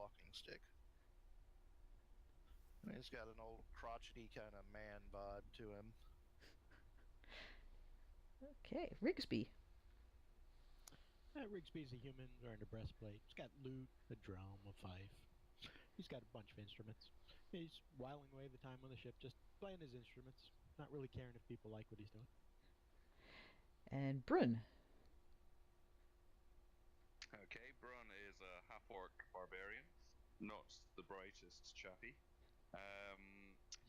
walking stick. And he's got an old crotchety kind of man vibe to him. Okay, Rigsby. Rigsby's a human wearing a breastplate. He's got lute, a drum, a fife. He's got a bunch of instruments. He's whiling away the time on the ship, just playing his instruments, not really caring if people like what he's doing. And Brun. Okay, Brun is a half-orc barbarian, not the brightest chappy.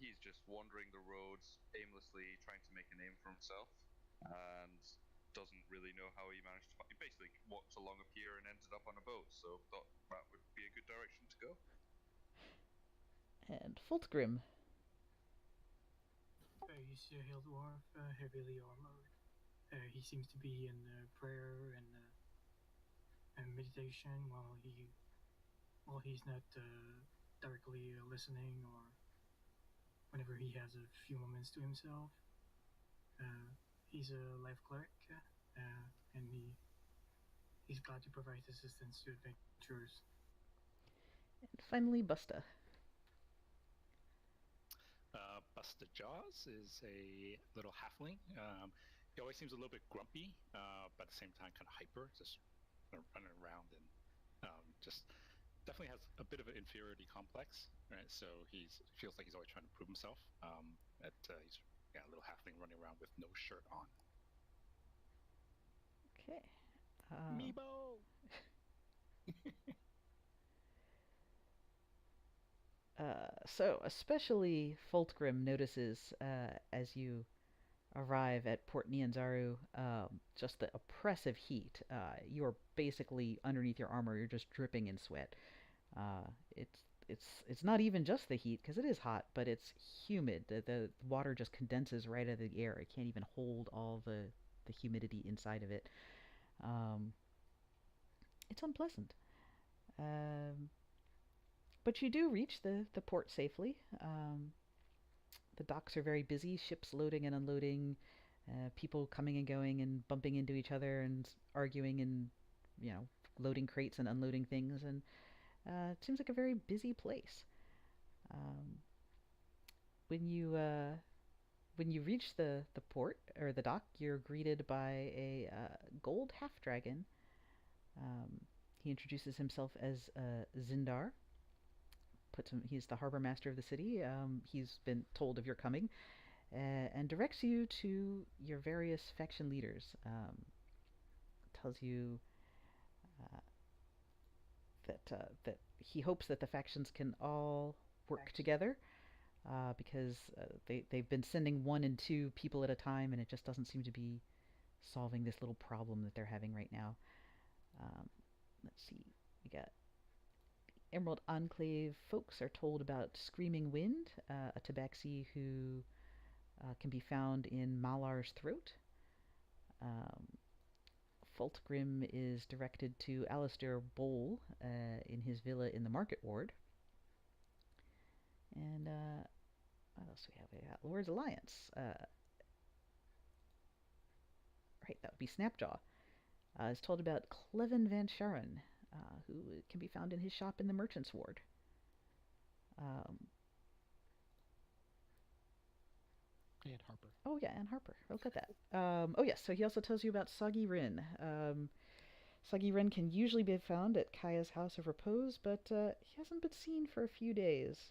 He's just wandering the roads aimlessly, trying to make a name for himself, and doesn't really know how he managed to find. He basically walked along a pier and ended up on a boat, so thought that would be a good direction to go. And Fultgrim. He's a hill dwarf, heavily armored. He seems to be in prayer and meditation while he's not directly listening or whenever he has a few moments to himself. He's a life cleric, and he's glad to provide assistance to adventurers. And finally, Busta. Busta Jaws is a little halfling. He always seems a little bit grumpy, but at the same time kind of hyper, just running around and just definitely has a bit of an inferiority complex, right? So he feels like he's always trying to prove himself. He's a little halfling running around with no shirt on. Okay. Meebo! So, especially Fultgrim notices as you arrive at Port Nianzaru, just the oppressive heat. You're basically underneath your armor. You're just dripping in sweat. It's not even just the heat because it is hot, but it's humid. The water just condenses right out of the air. It can't even hold all the humidity inside of it. It's unpleasant. But you do reach the port safely. The docks are very busy, ships loading and unloading, people coming and going and bumping into each other and arguing and, loading crates and unloading things. And it seems like a very busy place. Um, when you reach the port or the dock, you're greeted by a gold half dragon. He introduces himself as Zindar. He's the harbor master of the city. He's been told of your coming, and directs you to your various faction leaders. Tells you that he hopes that the factions can all work together, because they've been sending one and two people at a time, and it just doesn't seem to be solving this little problem that they're having right now. Let's see, we got Emerald Enclave folks are told about Screaming Wind, a tabaxi who can be found in Malar's throat. Fultgrim is directed to Alistair Bowl in his villa in the Market Ward. And what else do we have? We got Lord's Alliance. Right, that would be Snapjaw. Is told about Clevin Van Sharon, who can be found in his shop in the Merchant's Ward. And Harper. Oh, yeah, and Harper. Look at that. Oh, yes, so he also tells you about Soggy Rin. Soggy Rin can usually be found at Kaya's House of Repose, but he hasn't been seen for a few days.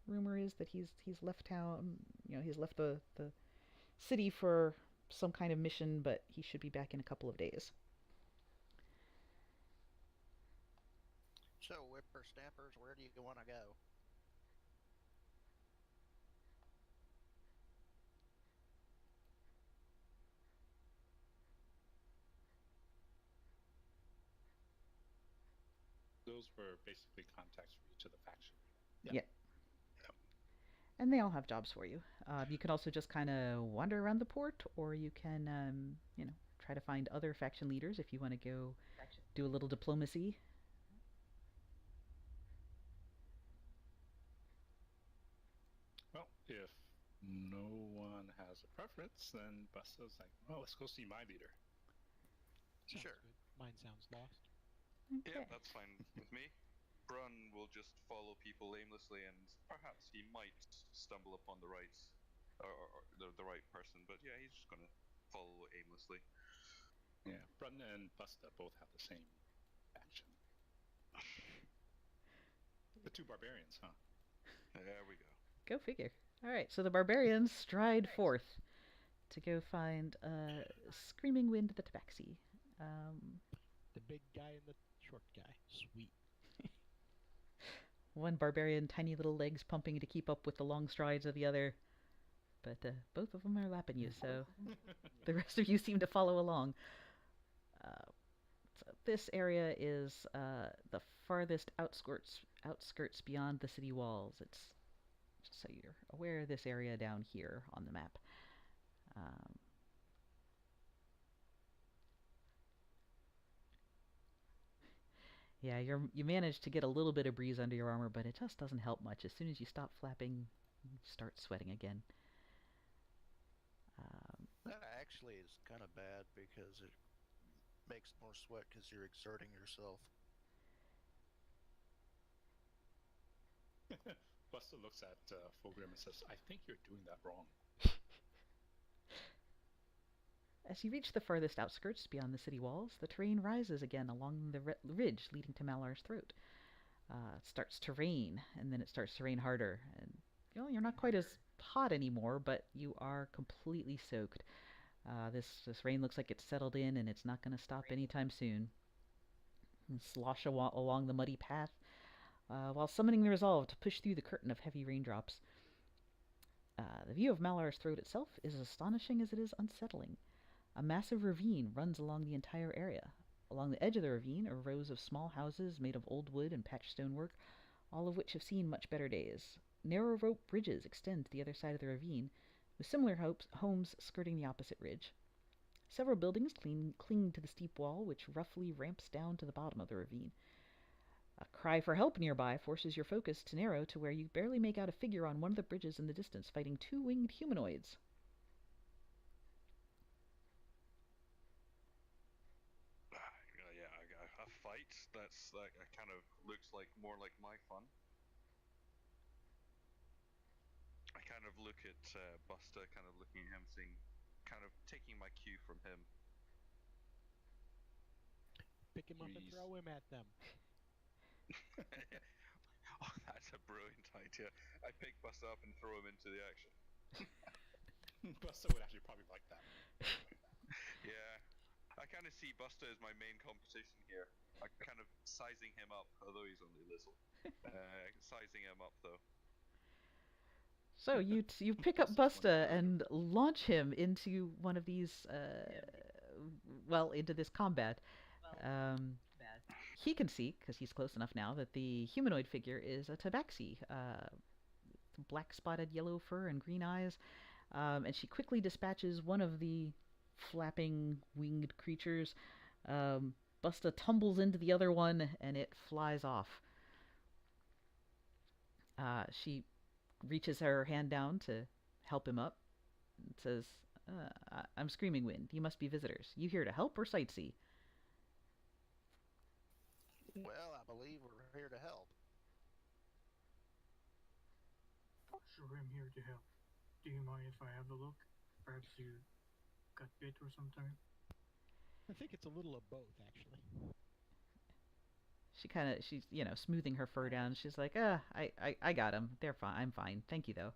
Rumor is that he's left town, he's left the city for some kind of mission, but he should be back in a couple of days. So, whippersnappers, where do you want to go? Those were basically contacts for each of the faction. Yeah. And they all have jobs for you. You can also just kind of wander around the port, or you can, try to find other faction leaders if you want to go do a little diplomacy. Well, if no one has a preference, then Busta's like, well, let's go see my leader. Sounds Sure. good. Mine sounds lost. Okay. Yeah, that's fine with me. Brun will just follow people aimlessly, and perhaps he might stumble upon the right, or the right person. But yeah, he's just gonna follow aimlessly. Yeah, Brun and Busta both have the same action. The two barbarians, huh? There we go. Go figure. All right, so the barbarians stride forth to go find Screaming Wind the Tabaxi. The big guy and the short guy. Sweet. One barbarian, tiny little legs pumping to keep up with the long strides of the other. But both of them are lapping you, so the rest of you seem to follow along. So this area is the farthest outskirts beyond the city walls. It's just so you're aware of this area down here on the map. Yeah, you manage to get a little bit of breeze under your armor, but it just doesn't help much. As soon as you stop flapping, you start sweating again. That actually is kind of bad because it makes more sweat because you're exerting yourself. Buster looks at Fulgrim and says, "I think you're doing that wrong." As you reach the farthest outskirts beyond the city walls, the terrain rises again along the ridge leading to Malar's throat. It starts to rain, and then it starts to rain harder. And you're not quite as hot anymore, but you are completely soaked. This rain looks like it's settled in, and it's not going to stop anytime soon. You slosh along the muddy path, while summoning the resolve to push through the curtain of heavy raindrops. The view of Malar's throat itself is as astonishing as it is unsettling. A massive ravine runs along the entire area. Along the edge of the ravine are rows of small houses made of old wood and patched stonework, all of which have seen much better days. Narrow rope bridges extend to the other side of the ravine, with similar homes skirting the opposite ridge. Several buildings cling to the steep wall, which roughly ramps down to the bottom of the ravine. A cry for help nearby forces your focus to narrow to where you barely make out a figure on one of the bridges in the distance, fighting two winged humanoids. A fight that's like kind of looks like more like my fun. I kind of look at Buster, kind of looking at him, saying, kind of taking my cue from him. Pick him up and throw him at them. Oh, that's a brilliant idea. I pick Buster up and throw him into the action. Buster would actually probably like that. Yeah. I kind of see Buster as my main competition here. I'm kind of sizing him up, although he's only little. Sizing him up, though. So you pick up Busta and launch him into one of these, into this combat. He can see, because he's close enough now, that the humanoid figure is a tabaxi, black spotted yellow fur and green eyes, and she quickly dispatches one of the flapping winged creatures. Busta tumbles into the other one, and it flies off. She reaches her hand down to help him up and says, I'm Screaming Wind. You must be visitors. You here to help or sightsee? Well, I believe we're here to help. Sure, I'm here to help. Do you mind if I have a look? Perhaps you got bit or something? I think it's a little of both, actually. She's smoothing her fur down. She's like, I got him. They're fine. I'm fine. Thank you, though.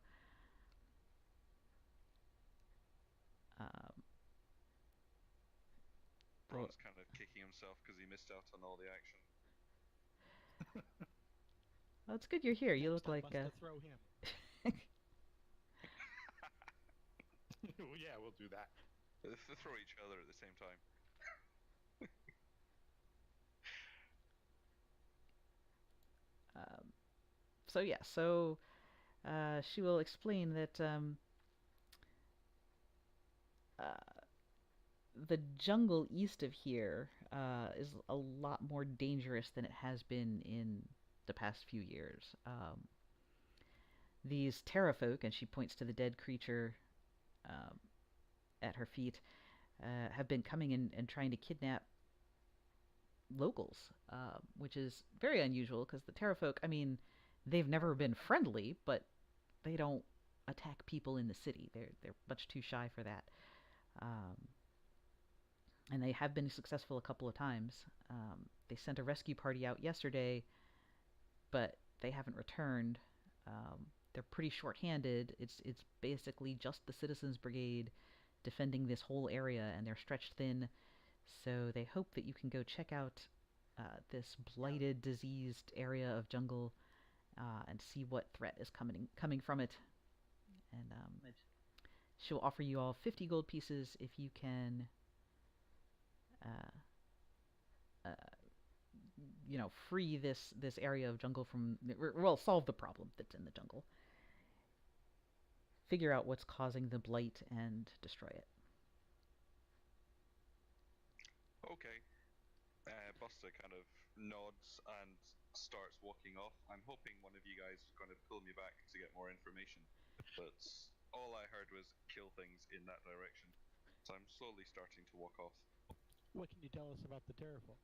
Bron's kind of kicking himself because he missed out on all the action. Well, it's good you're here. You look like... throw him. Yeah, we'll do that. They throw each other at the same time. She will explain that the jungle east of here is a lot more dangerous than it has been in the past few years. These terrafolk, and she points to the dead creature at her feet, have been coming in and trying to kidnap locals, which is very unusual because the Terrafolk, I mean, they've never been friendly, but they don't attack people in the city. They're much too shy for that. Um, and they have been successful a couple of times. They sent a rescue party out yesterday, but they haven't returned. They're pretty short-handed. It's basically just the Citizens Brigade defending this whole area, and they're stretched thin. So they hope that you can go check out this blighted, diseased area of jungle and see what threat is coming from it. And she'll offer you all 50 gold pieces if you can, free this area of jungle from, well, solve the problem that's in the jungle. Figure out what's causing the blight and destroy it. Okay. Buster kind of nods and starts walking off. I'm hoping one of you guys is going to pull me back to get more information, but all I heard was kill things in that direction. So I'm slowly starting to walk off. What can you tell us about the Terrafolk?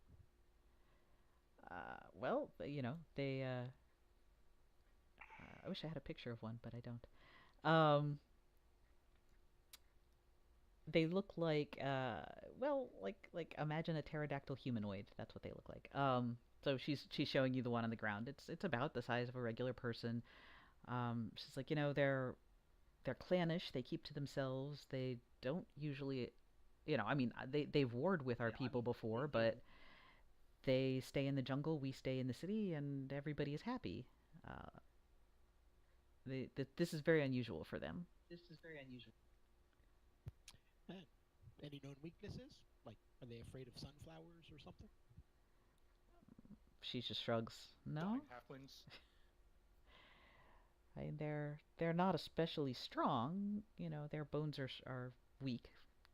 Well, they. I wish I had a picture of one, but I don't. They look like, like imagine a pterodactyl humanoid. That's what they look like. So she's showing you the one on the ground. It's about the size of a regular person. She's like, they're clannish. They keep to themselves. They don't usually, I mean, they've warred with our people before, but they stay in the jungle. We stay in the city, and everybody is happy. This is very unusual for them. Any known weaknesses? Like, are they afraid of sunflowers or something? She just shrugs. No, Dying halflings. I mean, they're not especially strong. Their bones are weak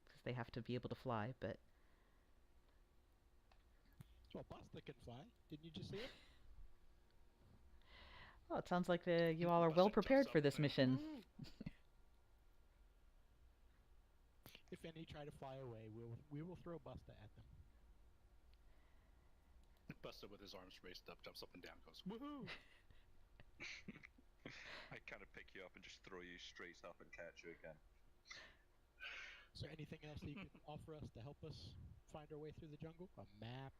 because they have to be able to fly. But Well, Basta can fly. Didn't you just see it? well, it sounds like you all are Buster well jumps prepared up for this and mission. If any try to fly away, we will throw Basta at them. Buster with his arms raised up jumps up and down, goes woohoo. I kind of pick you up and just throw you straight up and catch you again. So anything else that you can offer us to help us find our way through the jungle? A map,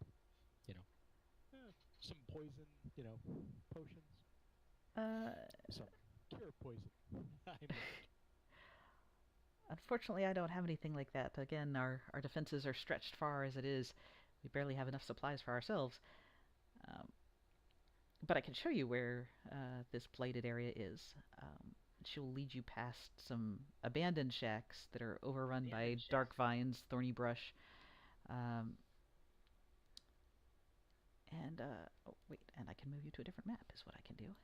some poison, potions. Some cure poison. Unfortunately, I don't have anything like that. Again, our defenses are stretched far as it is. We barely have enough supplies for ourselves. But I can show you where this blighted area is. She'll lead you past some abandoned shacks that are overrun by dark vines, thorny brush. And I can move you to a different map is what I can do.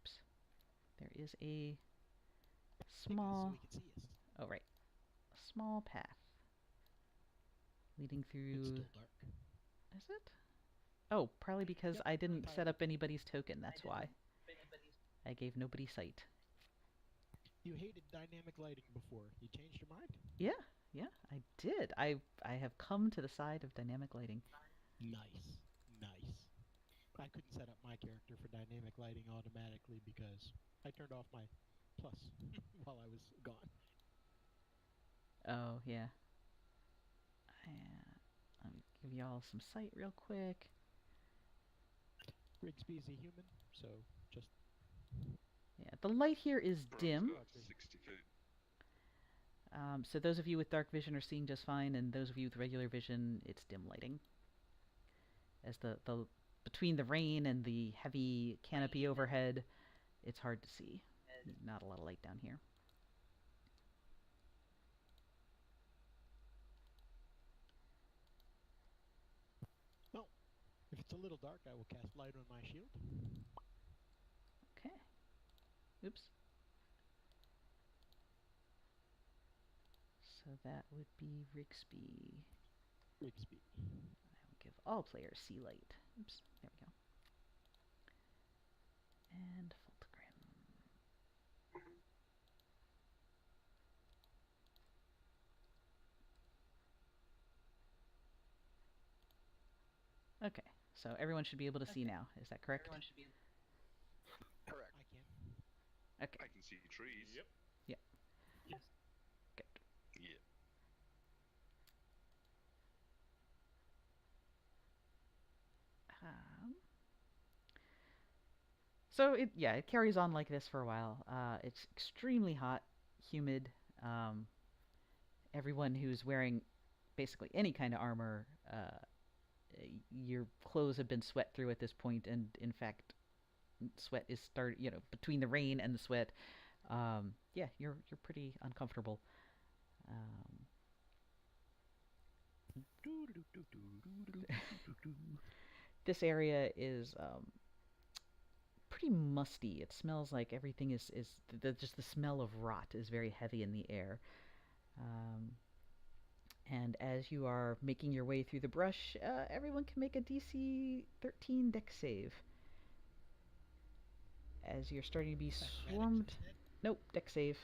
Oops. There is a small... So we can see us. Oh, right. A small path leading through... It's still dark. Is it? Oh, probably because Yep, I didn't entirely. set up anybody's token, that's why. I gave nobody sight. You hated dynamic lighting before. You changed your mind? Yeah, I did. I have come to the side of dynamic lighting. Nice. I couldn't set up my character for dynamic lighting automatically because I turned off my plus while I was gone. Oh, yeah. Let me give y'all some sight real quick. Rigsby's a human, so just... Yeah, the light here is Bro's dim. got 60 foot. So those of you with dark vision are seeing just fine, and those of you with regular vision, it's dim lighting. As the between the rain and the heavy canopy overhead, it's hard to see. Not a lot of light down here. Well, if it's a little dark, I will cast light on my shield. Okay. Oops. So that would be Rigsby. Rigsby. give all players sea light. Oops, there we go. And Fulgrim. Okay, so everyone should be able to see now. Is that correct? Correct. I can. Okay. I can see trees. Yep. Yes. Good. Yeah. So it carries on like this for a while. It's extremely hot, humid. Everyone who's wearing basically any kind of armor, your clothes have been sweat through at this point, and in fact, sweat is between the rain and the sweat. Yeah, you're pretty uncomfortable. This area is pretty musty. It smells like everything is just the smell of rot is very heavy in the air. And as you are making your way through the brush, everyone can make a DC 13 dex save. As you're starting to be swarmed. Nope, dex save.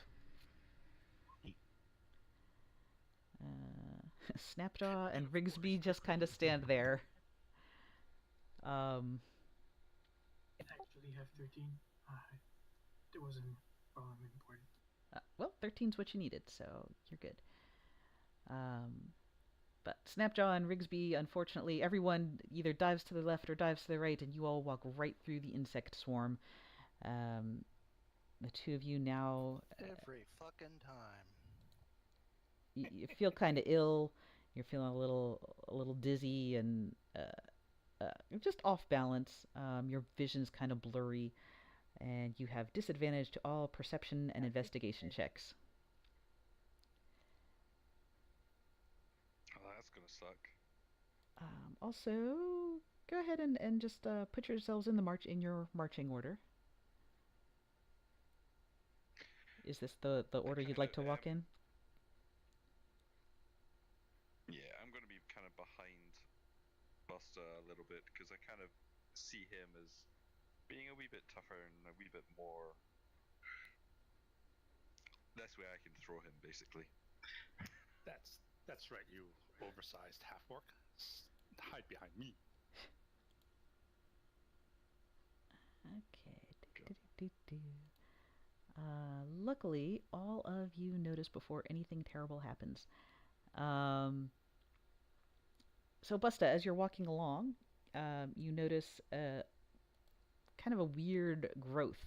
Snapjaw and Rigsby just kind of stand there. I actually have 13. It wasn't important. Well, 13's what you needed, so you're good. But Snapjaw and Rigsby, unfortunately, everyone either dives to the left or dives to the right, and you all walk right through the insect swarm. The two of you now... Every fucking time. You feel kind of ill. You're feeling a little dizzy and just off balance. Your vision's kind of blurry, and you have disadvantage to all perception and investigation checks. Oh, that's gonna suck. Also, go ahead and just put yourselves in your marching order. Is this the order you'd like to walk in? Yeah, I'm gonna be kind of behind Buster a little bit because I kind of see him as being a wee bit tougher and a wee bit more. That's where I can throw him, basically. That's right, you oversized half-orc. Hide behind me. Okay. Luckily, all of you notice before anything terrible happens. So, Busta, as you're walking along, you notice kind of a weird growth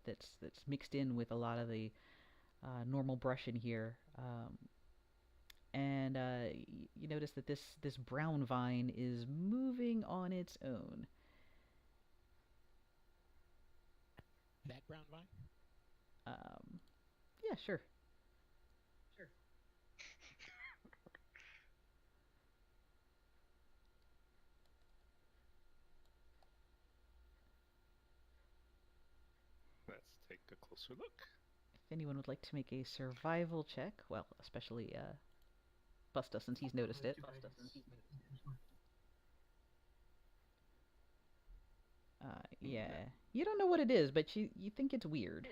that's mixed in with a lot of the normal brush in here. And you notice that this brown vine is moving on its own. That brown vine? Yeah, sure. Let's take a closer look. If anyone would like to make a survival check, well, especially Busta, since he's noticed it. Yeah. You don't know what it is, but you think it's weird. I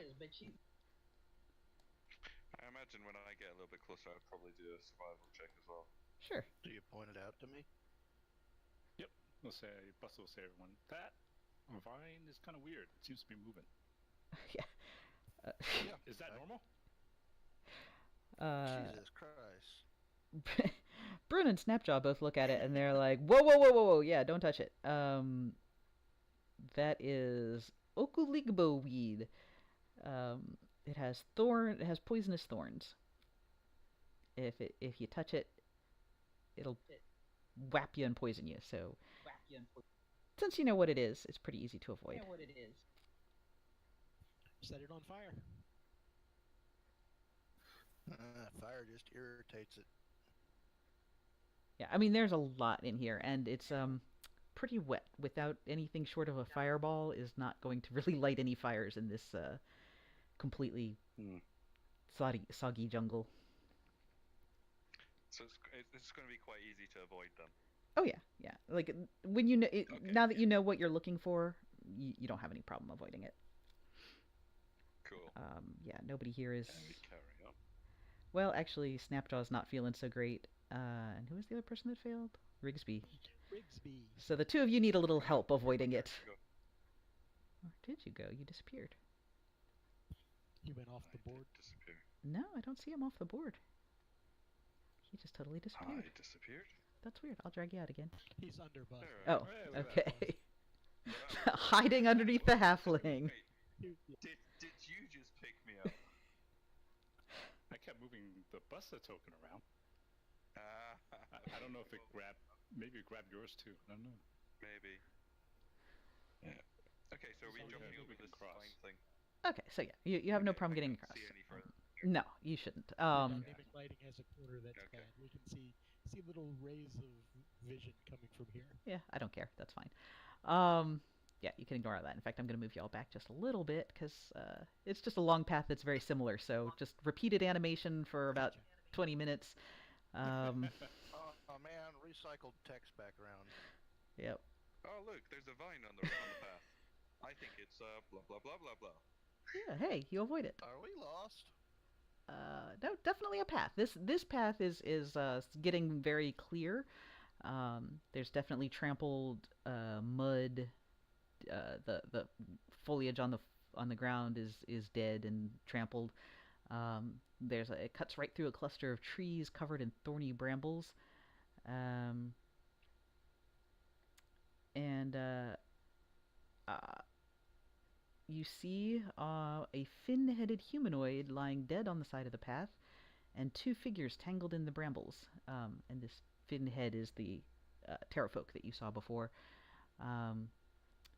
imagine when I get a little bit closer, I'd probably do a survival check as well. Sure. Do you point it out to me? Yep. Buster will say everyone, that vine is kind of weird. It seems to be moving. Yeah. Yeah. Is that normal? Jesus Christ. Brune and Snapjaw both look at it and they're like, whoa, whoa, whoa, whoa, whoa, yeah, don't touch it. That is Okuligbo weed. It has poisonous thorns. If you touch it, it'll whap you and poison you. So, since you know what it is, it's pretty easy to avoid. Set it on fire. Fire just irritates it. Yeah, I mean, there's a lot in here, and it's pretty wet. Without anything short of a fireball is not going to really light any fires in this completely soggy jungle. So it's going to be quite easy to avoid them. Oh yeah, yeah. Like when you know it, Okay. now that you know what you're looking for, you don't have any problem avoiding it. Cool. Yeah, nobody here is. And we carry on. Well, actually, Snapjaw's not feeling so great. And who was the other person that failed? Rigsby. Rigsby. So the two of you need a little help avoiding it. Go. Where did you go? You disappeared. You went off the I board. did disappear. No, I don't see him off the board. He just totally disappeared. I disappeared. That's weird. I'll drag you out again. He's under bus. There. Oh, Hey, look at that. okay. Wow. Hiding underneath the halfling. Wait, did you just pick me up? I kept moving the buster token around. Ah, I don't know if it grabbed. Maybe it grabbed yours too. I don't know. maybe. Yeah. Okay, so are we So jumping yeah, over we can this cross. fine thing? Okay, so yeah, you have no Okay, problem I getting can't across. see any further. No, you shouldn't. Dynamic lighting has a corner that's Okay. bad. We can see little rays of vision coming from here. Yeah, I don't care. That's fine. Yeah, you can ignore that. In fact, I'm going to move you all back just a little bit because it's just a long path that's very similar. So just repeated animation for about Gotcha. 20 minutes. Um, Oh man, recycled text background. yep. Oh look, there's a vine on the path. I think it's blah blah blah blah blah. Yeah. Hey, you avoid it. Are we lost? No, definitely a path. This path is getting very clear. There's definitely trampled mud. The foliage on the ground is dead and trampled. It cuts right through a cluster of trees covered in thorny brambles. And you see a fin-headed humanoid lying dead on the side of the path, and two figures tangled in the brambles. And this fin head is the Terrafolk that you saw before.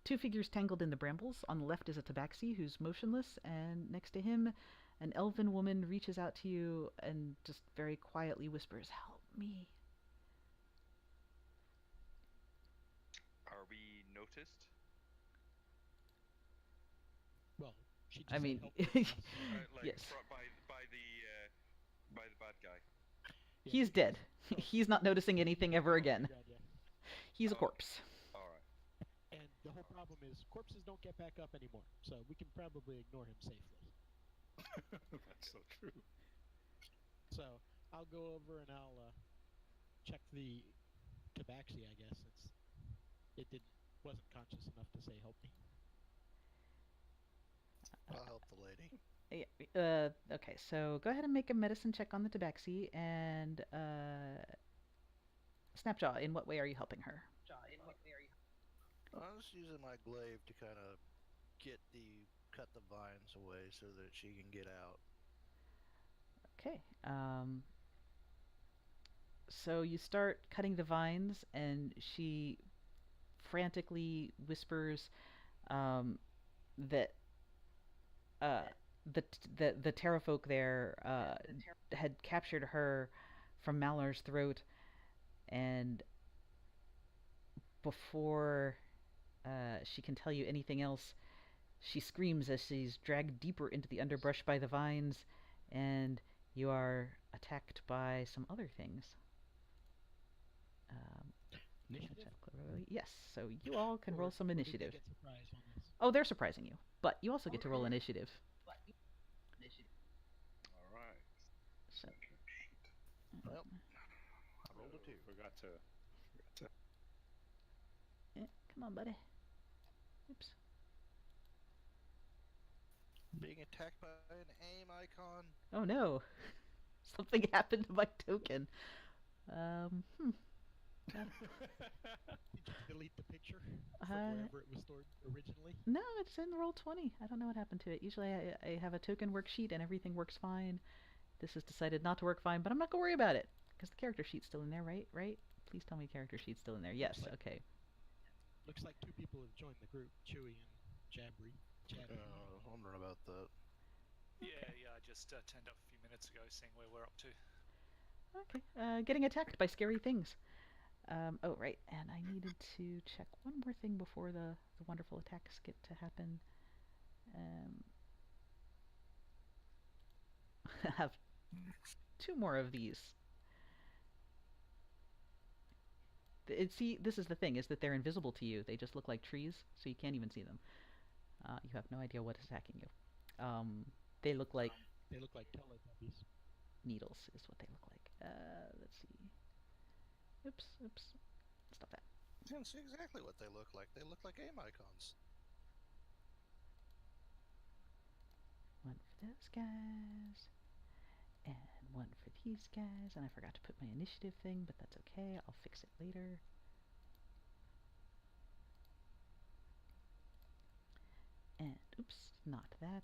Two figures tangled in the brambles. On the left is a tabaxi who's motionless, and next to him, an elven woman reaches out to you and just very quietly whispers, "Help me." Are we noticed? Well, she just I said mean, help me, us. Like yes, by the bad guy. Yeah, he's because- dead. He's not noticing anything ever Oh, again. God, yeah. He's a Oh. corpse. All right. And the whole problem is corpses don't get back up anymore, so we can probably ignore him safely. That's so true. So I'll go over and I'll check the tabaxi. I guess wasn't conscious enough to say help me. I'll help the lady. Yeah, okay, so go ahead and make a medicine check on the tabaxi, and Snapjaw, in what way are you helping her? I was using my glaive to kind of cut the vines away so that she can get out. Okay, so you start cutting the vines, and she frantically whispers that the Terrafolk there had captured her from Malar's throat, and before she can tell you anything else, she screams as she's dragged deeper into the underbrush by the vines, and you are attacked by some other things. Initiative. Yes, so you all can roll some Or do they initiative. get surprised on this? Oh, they're surprising you, but you also get to roll initiative. All right. So, Well, I rolled a 2. Forgot to. come on, buddy. Oops. Being attacked by an aim icon. Oh no, something happened to my token. Did you delete the picture from Uh, wherever it was stored originally? No, it's in roll 20. I don't know what happened to it. Usually I have a token worksheet and everything works fine. This has decided not to work fine, but I'm not going to worry about it because the character sheet's still in there, right? Right? Please tell me character sheet's still in there. Yes, like- okay. Looks like 2 people have joined the group, Chewy and Jabri. Wondering about that. Yeah, I just turned up a few minutes ago, seeing where we're up to. Okay. Getting attacked by scary things. Oh, right. And I needed to check one more thing before the wonderful attacks get to happen. I have 2 more of these. See, this is the thing, is that they're invisible to you. They just look like trees, so you can't even see them. You have no idea what is attacking you. They look like They look like Teletubbies. needles, is what they look like. Let's see. Oops. Stop that. You can see exactly what they look like. They look like aim icons. One for those guys. And one for these guys. And I forgot to put my initiative thing, but that's okay. I'll fix it later. And, oops, not that.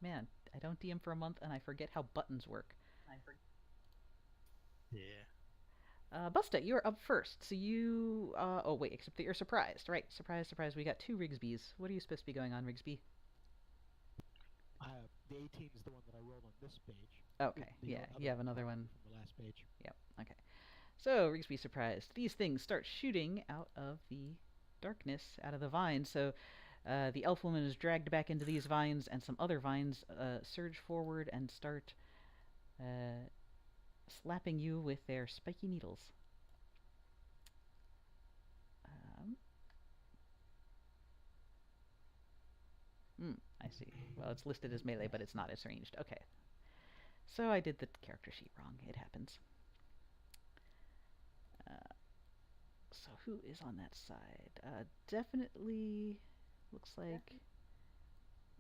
Man, I don't DM for a month and I forget how buttons work. Yeah. Busta, you're up first. So you, oh wait, except that you're surprised. Right, surprise. We got 2 Rigsbys. What are you supposed to be going on, Rigsby? The 18 is the one that I rolled on this page. Okay, The yeah, other you have another copy one. from the last page. Yep, okay. So, Rigsby surprised. These things start shooting out of the darkness, out of the vines. So, the elf woman is dragged back into these vines, and some other vines surge forward and start slapping you with their spiky needles. I see. Well, it's listed as melee, but it's not. It's ranged. Okay. So I did the character sheet wrong. It happens. So who is on that side? Definitely looks like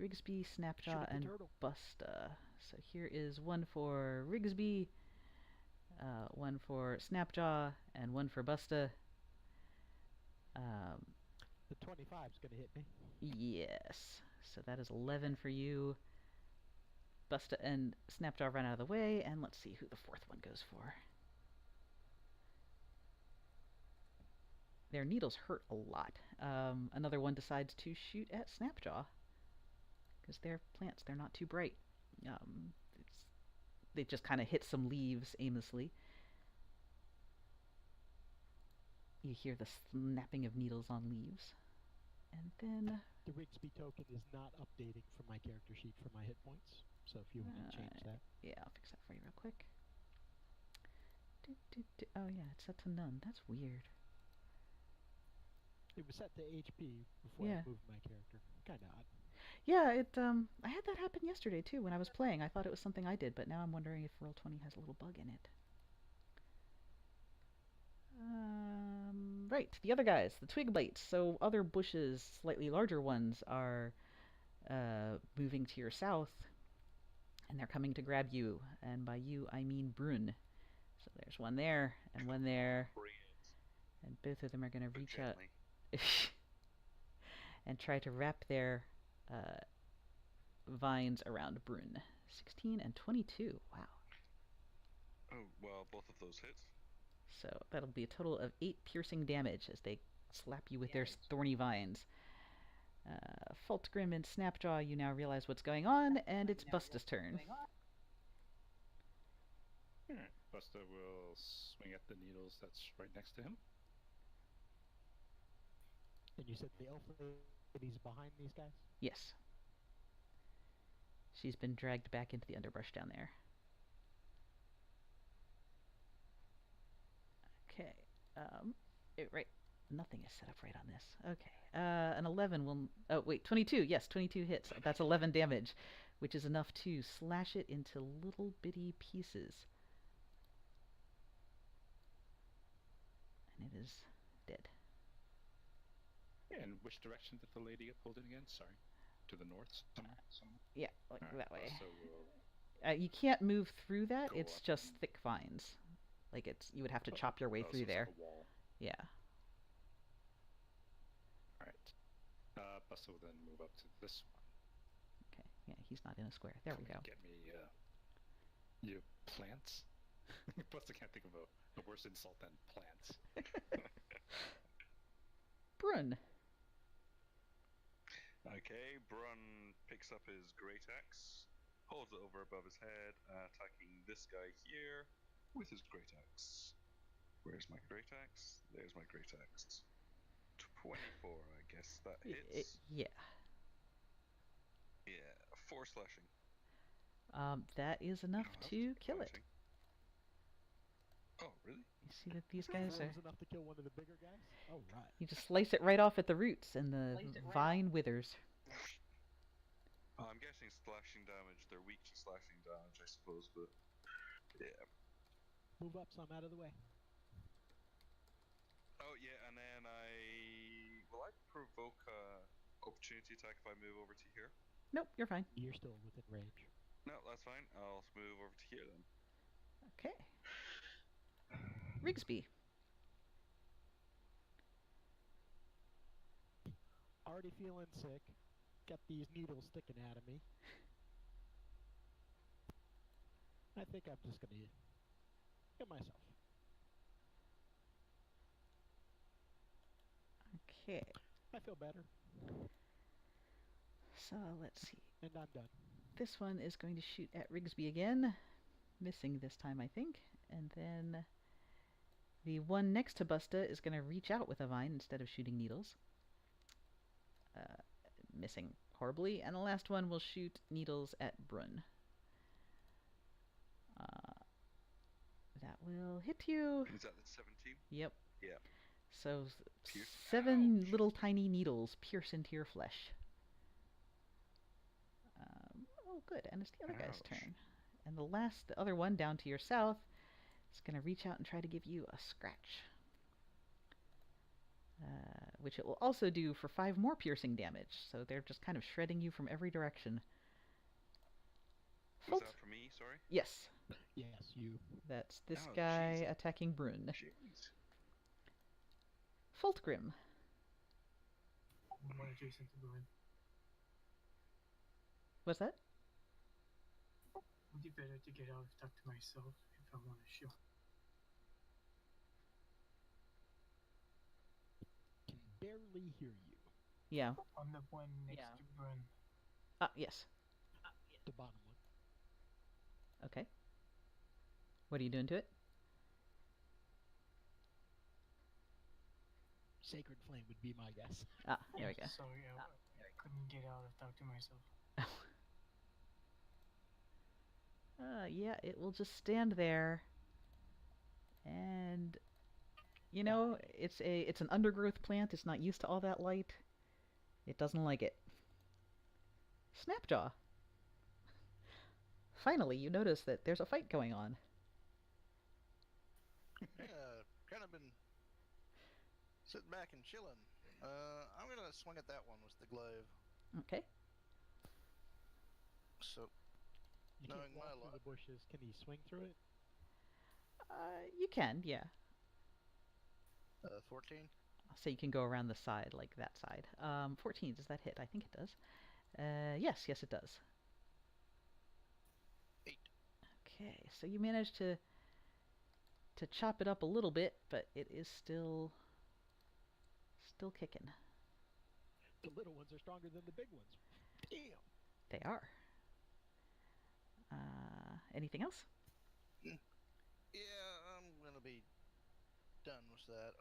Rigsby, Snapjaw, and Busta. So here is one for Rigsby, one for Snapjaw, and one for Busta. The 25 is going to hit me. Yes. So that is 11 for you. Busta and Snapjaw run out of the way, and let's see who the 4th one goes for. Their needles hurt a lot. Another one decides to shoot at Snapjaw, because they're plants. They're not too bright. They just kind of hit some leaves aimlessly. You hear the snapping of needles on leaves. And then the Rigsby token is not updating from my character sheet for my hit points. So if you want to change that. Yeah, I'll fix that for you real quick. Oh yeah, it's set to none. That's weird. It was set to HP before I moved my character. Kind of odd. Yeah, I had that happen yesterday too when I was playing. I thought it was something I did, but now I'm wondering if Roll20 has a little bug in it. Right, the other guys, the twig bites. So other bushes, slightly larger ones, are moving to your south, and they're coming to grab you. And by you, I mean Brun. So there's one there, and one there. And both of them are going to reach out and try to wrap their vines around Brun. 16 and 22, wow. Oh, well, both of those hit. So that'll be a total of 8 piercing damage as they slap you with their thorny vines. Faltgrim and Snapjaw, you now realize what's going on, and it's Busta's turn. Alright, Busta will swing at the needles that's right next to him. And you said the elf lady's behind these guys? Yes. She's been dragged back into the underbrush down there. Okay. Right. Nothing is set up right on this. Okay. An 11 will... Oh, wait. 22. Yes, 22 hits. That's 11 damage, which is enough to slash it into little bitty pieces. And it is dead. And which direction did the lady get pulled in again? Sorry. To the north? Somewhere? Yeah, like that way. So we'll you can't move through that. Go It's up. just thick vines. Like you would have to chop your way so through it's there. like a wall. Yeah. Alright. Busta will then move up to this one. Okay. Yeah, he's not in a square. There we go. Get me, you plants? Busta can't think of a worse insult than plants. Brun. Okay, Brun picks up his great axe, holds it over above his head, attacking this guy here with his great axe. Where's my great axe? There's my great axe. 24, I guess that hits. Yeah. Yeah, 4 slashing. That is enough No, to that's kill it. fighting. Oh, really? You see that these guys are... Was enough to kill one of the bigger guys? All right. You just slice it right off at the roots, and the vine withers. Oh, I'm guessing slashing damage. They're weak to slashing damage, I suppose, but yeah. Move up, so I'm out of the way. Oh yeah, and then will I provoke a opportunity attack if I move over to here? Nope, you're fine. You're still within range. No, that's fine. I'll move over to here then. Okay. Rigsby. Already feeling sick. Got these needles sticking out of me. I think I'm just gonna get myself. Okay. I feel better, So let's see. and I'm done. This one is going to shoot at Rigsby again. Missing this time, I think. And then the one next to Busta is going to reach out with a vine instead of shooting needles. Missing horribly. And the last one will shoot needles at Brun. That will hit you. Is that the 17? Yep. Yeah. So Pierce. 7 Ouch. little tiny needles pierce into your flesh. Oh, good. And it's the other guy's Ouch. turn. And the other one down to your south is going to reach out and try to give you a scratch. Which it will also do for 5 more piercing damage. So they're just kind of shredding you from every direction. Was Folt? that for me? Sorry. Yes. Yes, you. That's this Oh, guy jeez. attacking Brun. Jeez. Fultgrim. More adjacent to Bruin. What's that? Would be better to get out of talk to myself if I want to show. Can barely hear you. Yeah. On the one next to Bruin. Yes. The bottom one. Okay. What are you doing to it? Sacred Flame would be my guess. There we go. Sorry, I couldn't get out of talk to myself. Yeah, it will just stand there. And you know, it's an undergrowth plant. It's not used to all that light. It doesn't like it. Snapjaw. Finally, you notice that there's a fight going on. Yeah, kind of been sitting back and chilling. I'm gonna swing at that one with the glaive. Okay. So You Knowing can't walk my through luck. the bushes. Can he swing through it? You can, yeah. 14. So you can go around the side, like that side. 14, does that hit? I think it does. Yes, it does. 8. Okay, so you managed to chop it up a little bit, but it is still kicking. The little ones are stronger than the big ones. Damn. They are. Anything else? Yeah, I'm gonna be done with that.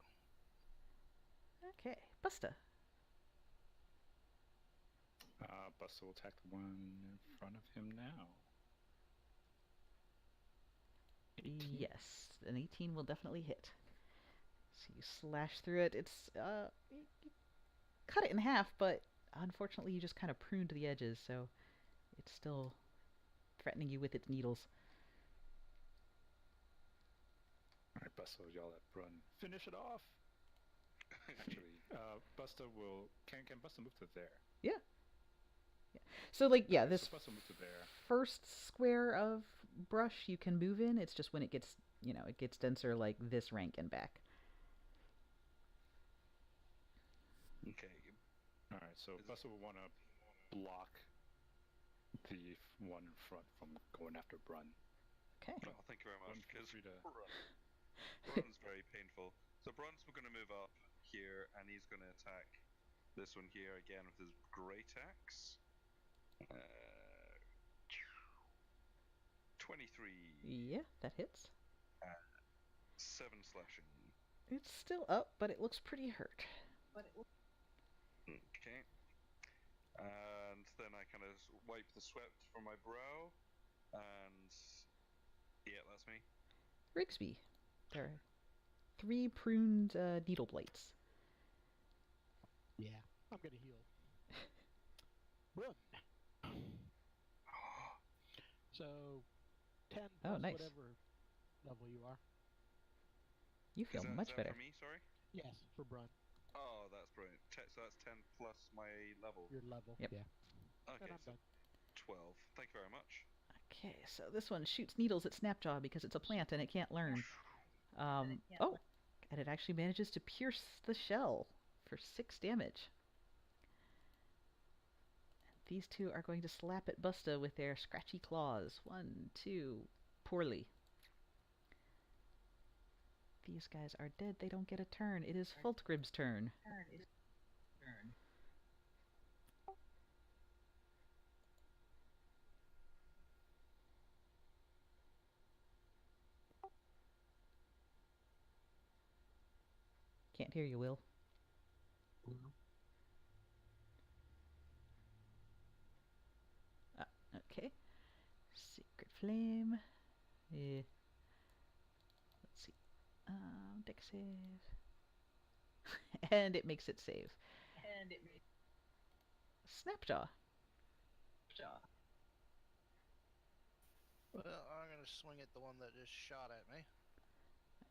Okay, Busta. Buster will attack the one in front of him now. 18. Yes, an 18 will definitely hit. So you slash through it. It's you cut it in half, but unfortunately you just kind of pruned the edges, so it's still threatening you with its needles. Alright, Buster will yell at Brun, finish it off! Actually, Buster will... Can Buster move to there? So like, yeah, Alright, this so Buster move to there. first square of brush you can move in. It's just when it gets, it gets denser, like this rank and back. Okay. Alright, so Buster will want to block the one in front from going after Brun. Okay. Well, thank you very Brun, much. feel Because free to... Brun's very painful. So Brun's going to move up here, and he's going to attack this one here again with his great axe. 23. Yeah, that hits. 7 slashing. It's still up, but it looks pretty hurt. Okay. And then I kind of wipe the sweat from my brow, and yeah, that's me. Rigsby, There are 3 pruned needle blights. Yeah, I'm gonna heal. Run. So, 10 plus nice. whatever level you are. You feel much is that better. for me? Sorry. Yes, for Brun. Oh, that's brilliant. So that's 10 plus my level. Your level. Yep. Yeah. Okay, And I'm so done. 12. Thank you very much. Okay, so this one shoots needles at Snapjaw because it's a plant and it can't learn. Oh, and it actually manages to pierce the shell for 6 damage. These two are going to slap at Busta with their scratchy claws. 1, 2, poorly. These guys are dead. They don't get a turn. It is Fultgrim's turn. Can't hear you, Will. Okay. Secret Flame. Let's see. Deck save. And it makes it save. Snapjaw. Well, I'm gonna swing at the one that just shot at me.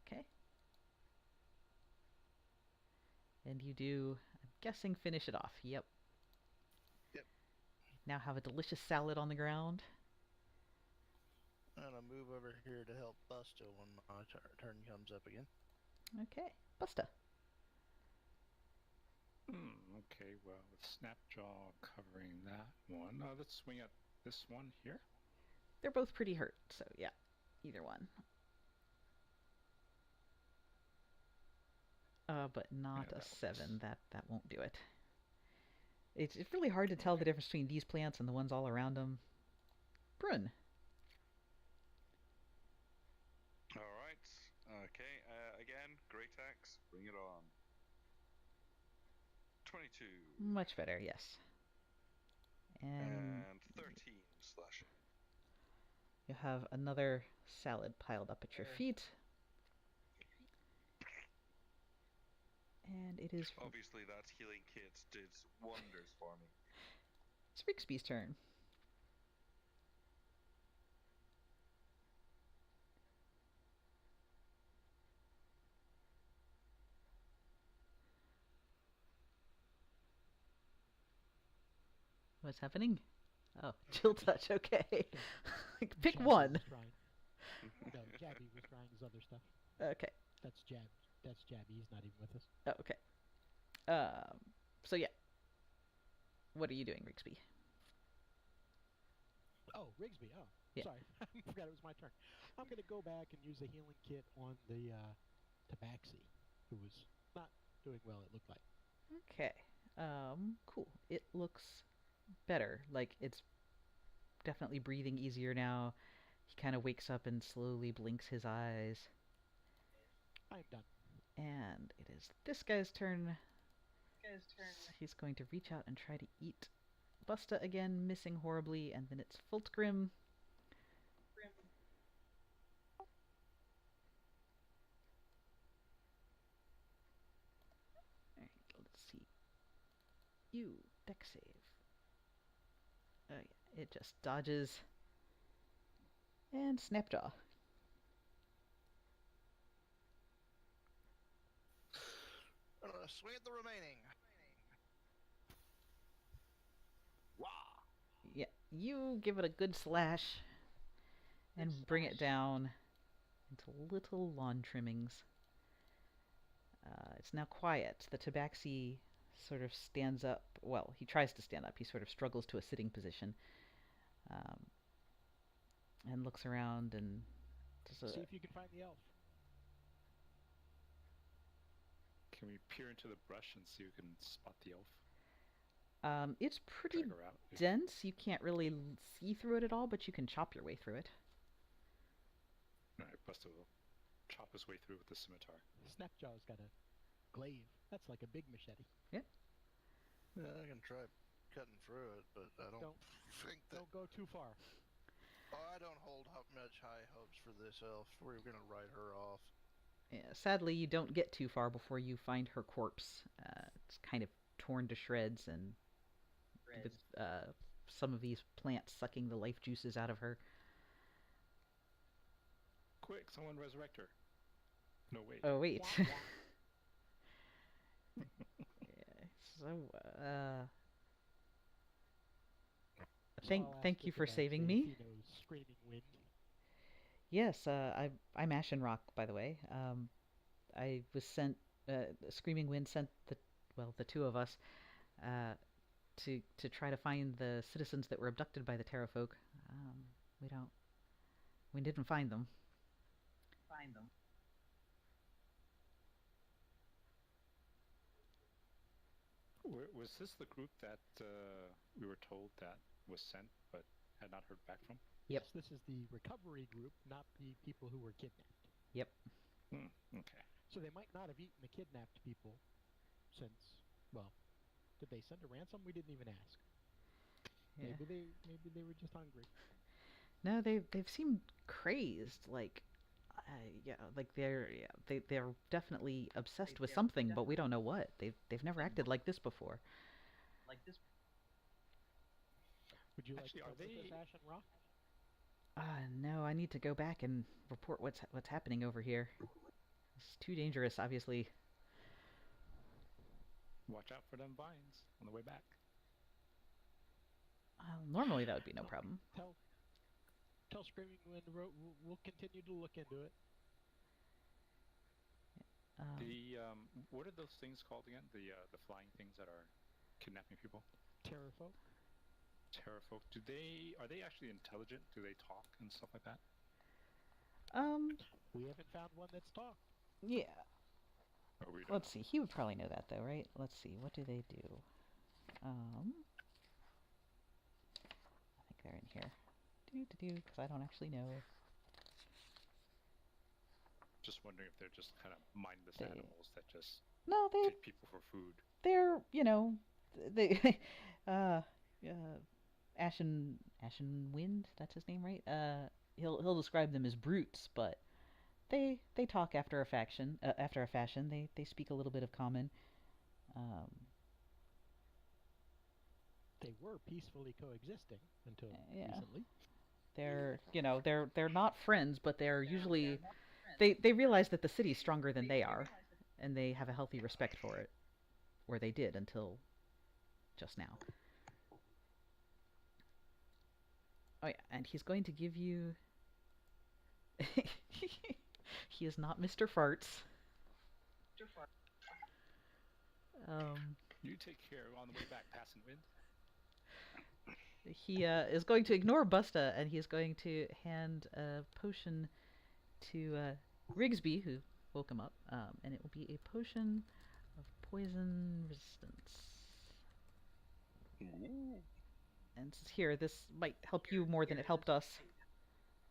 Okay. And you do, I'm guessing, finish it off. Yep. Yep. Now have a delicious salad on the ground. I'm gonna move over here to help Busta when my turn comes up again. Okay. Busta. Okay, well, with Snapjaw covering that one, let's swing at this one here. They're both pretty hurt, so yeah, either one. But not Yeah, a that 7. That won't do it. It's really hard to tell the difference between these plants and the ones all around them. Brun. All right. Okay. Again, great axe. Bring it on. 22 Much better, yes. And and 13 slashing. you have another salad piled up at your feet. And it is Obviously, that healing kit did wonders for me. it's Rigsby's turn. What's happening? Oh, chill touch. Okay, pick Jabby one. was trying. No, Jabby was trying his other stuff. Okay. That's Jabby. He's not even with us. Oh, okay. So yeah. What are you doing, Rigsby? Oh, Rigsby. Oh, Yeah. sorry. I forgot it was my turn. I'm going to go back and use a healing kit on the Tabaxi, who was not doing well, it looked like. Okay. Cool. It looks better. Like it's definitely breathing easier now. He kind of wakes up and slowly blinks his eyes. I'm done. And it is this guy's turn. He's going to reach out and try to eat Busta again, missing horribly, and then it's Fultgrim. Alright, let's see. You, deck save. Oh yeah, it just dodges. And Snapjaw. I'm gonna swing at the remaining. Wow. Yeah, you give it a good slash and bring it down into little lawn trimmings. It's now quiet. The Tabaxi sort of stands up. Well, he tries to stand up. He sort of struggles to a sitting position. And looks around and See if you can find the elf. Can we peer into the brush and see if we can spot the elf? it's pretty Drag her out. dense. You can't really see through it at all, but you can chop your way through it. Alright, Busta will chop his way through with the scimitar. Snapjaw's got a glaive. That's like a big machete. Yeah, I can try cutting through it, but I don't think that. Don't go too far. Oh, I don't hold much high hopes for this elf. We're gonna write her off. Yeah, sadly, you don't get too far before you find her corpse. It's kind of torn to shreds, and with some of these plants sucking the life juices out of her. Quick, someone resurrect her. No, wait. Oh wait. Yeah, so, thank you for saving me. Screaming wind. Yes, I'm Ashen Rock, by the way. I was sent. Screaming Wind sent the two of us, to try to find the citizens that were abducted by the Terra folk. We didn't find them. Was this the group that we were told that was sent but had not heard back from? Yep. Yes, this is the recovery group, not the people who were kidnapped. Yep. Okay. So they might not have eaten the kidnapped people since, well, did they send a ransom? We didn't even ask. Yeah. Maybe they were just hungry. No, they've seemed crazed. Like, like they're definitely obsessed with something, but we don't know what. They've never acted like this before. Would you Actually, like are to help with they- this, Ashen Rock? No, I need to go back and report what's happening over here. It's too dangerous, obviously. Watch out for them vines on the way back. Normally that would be no problem. Tell Screaming Wind we'll continue to look into it. What are those things called again? The flying things that are kidnapping people? Terrafolk? Terrafolk. Are they actually intelligent? Do they talk and stuff like that? We haven't found one that's talked. Yeah. Or we don't Let's know? see. He would probably know that, though, right? Let's see. What do they do? I think they're in here. Because I don't actually know. Just wondering if they're just kind of mindless They- animals that just No, take people for food. they're they Ashen Wind, that's his name, right? He'll describe them as brutes, but they talk after a fashion. They speak a little bit of common. They were peacefully coexisting until Yeah. recently. They're not friends, but they're usually they realize that the city's stronger than they are, and they have a healthy respect for it, or they did until just now. Oh yeah, and he's going to give you. He is not Mr. Farts. You take care on the way back, passing wind. He is going to ignore Busta, and he is going to hand a potion to Rigsby, who woke him up, and it will be a potion of poison resistance. Ooh. And here, this might help you more than it helped us.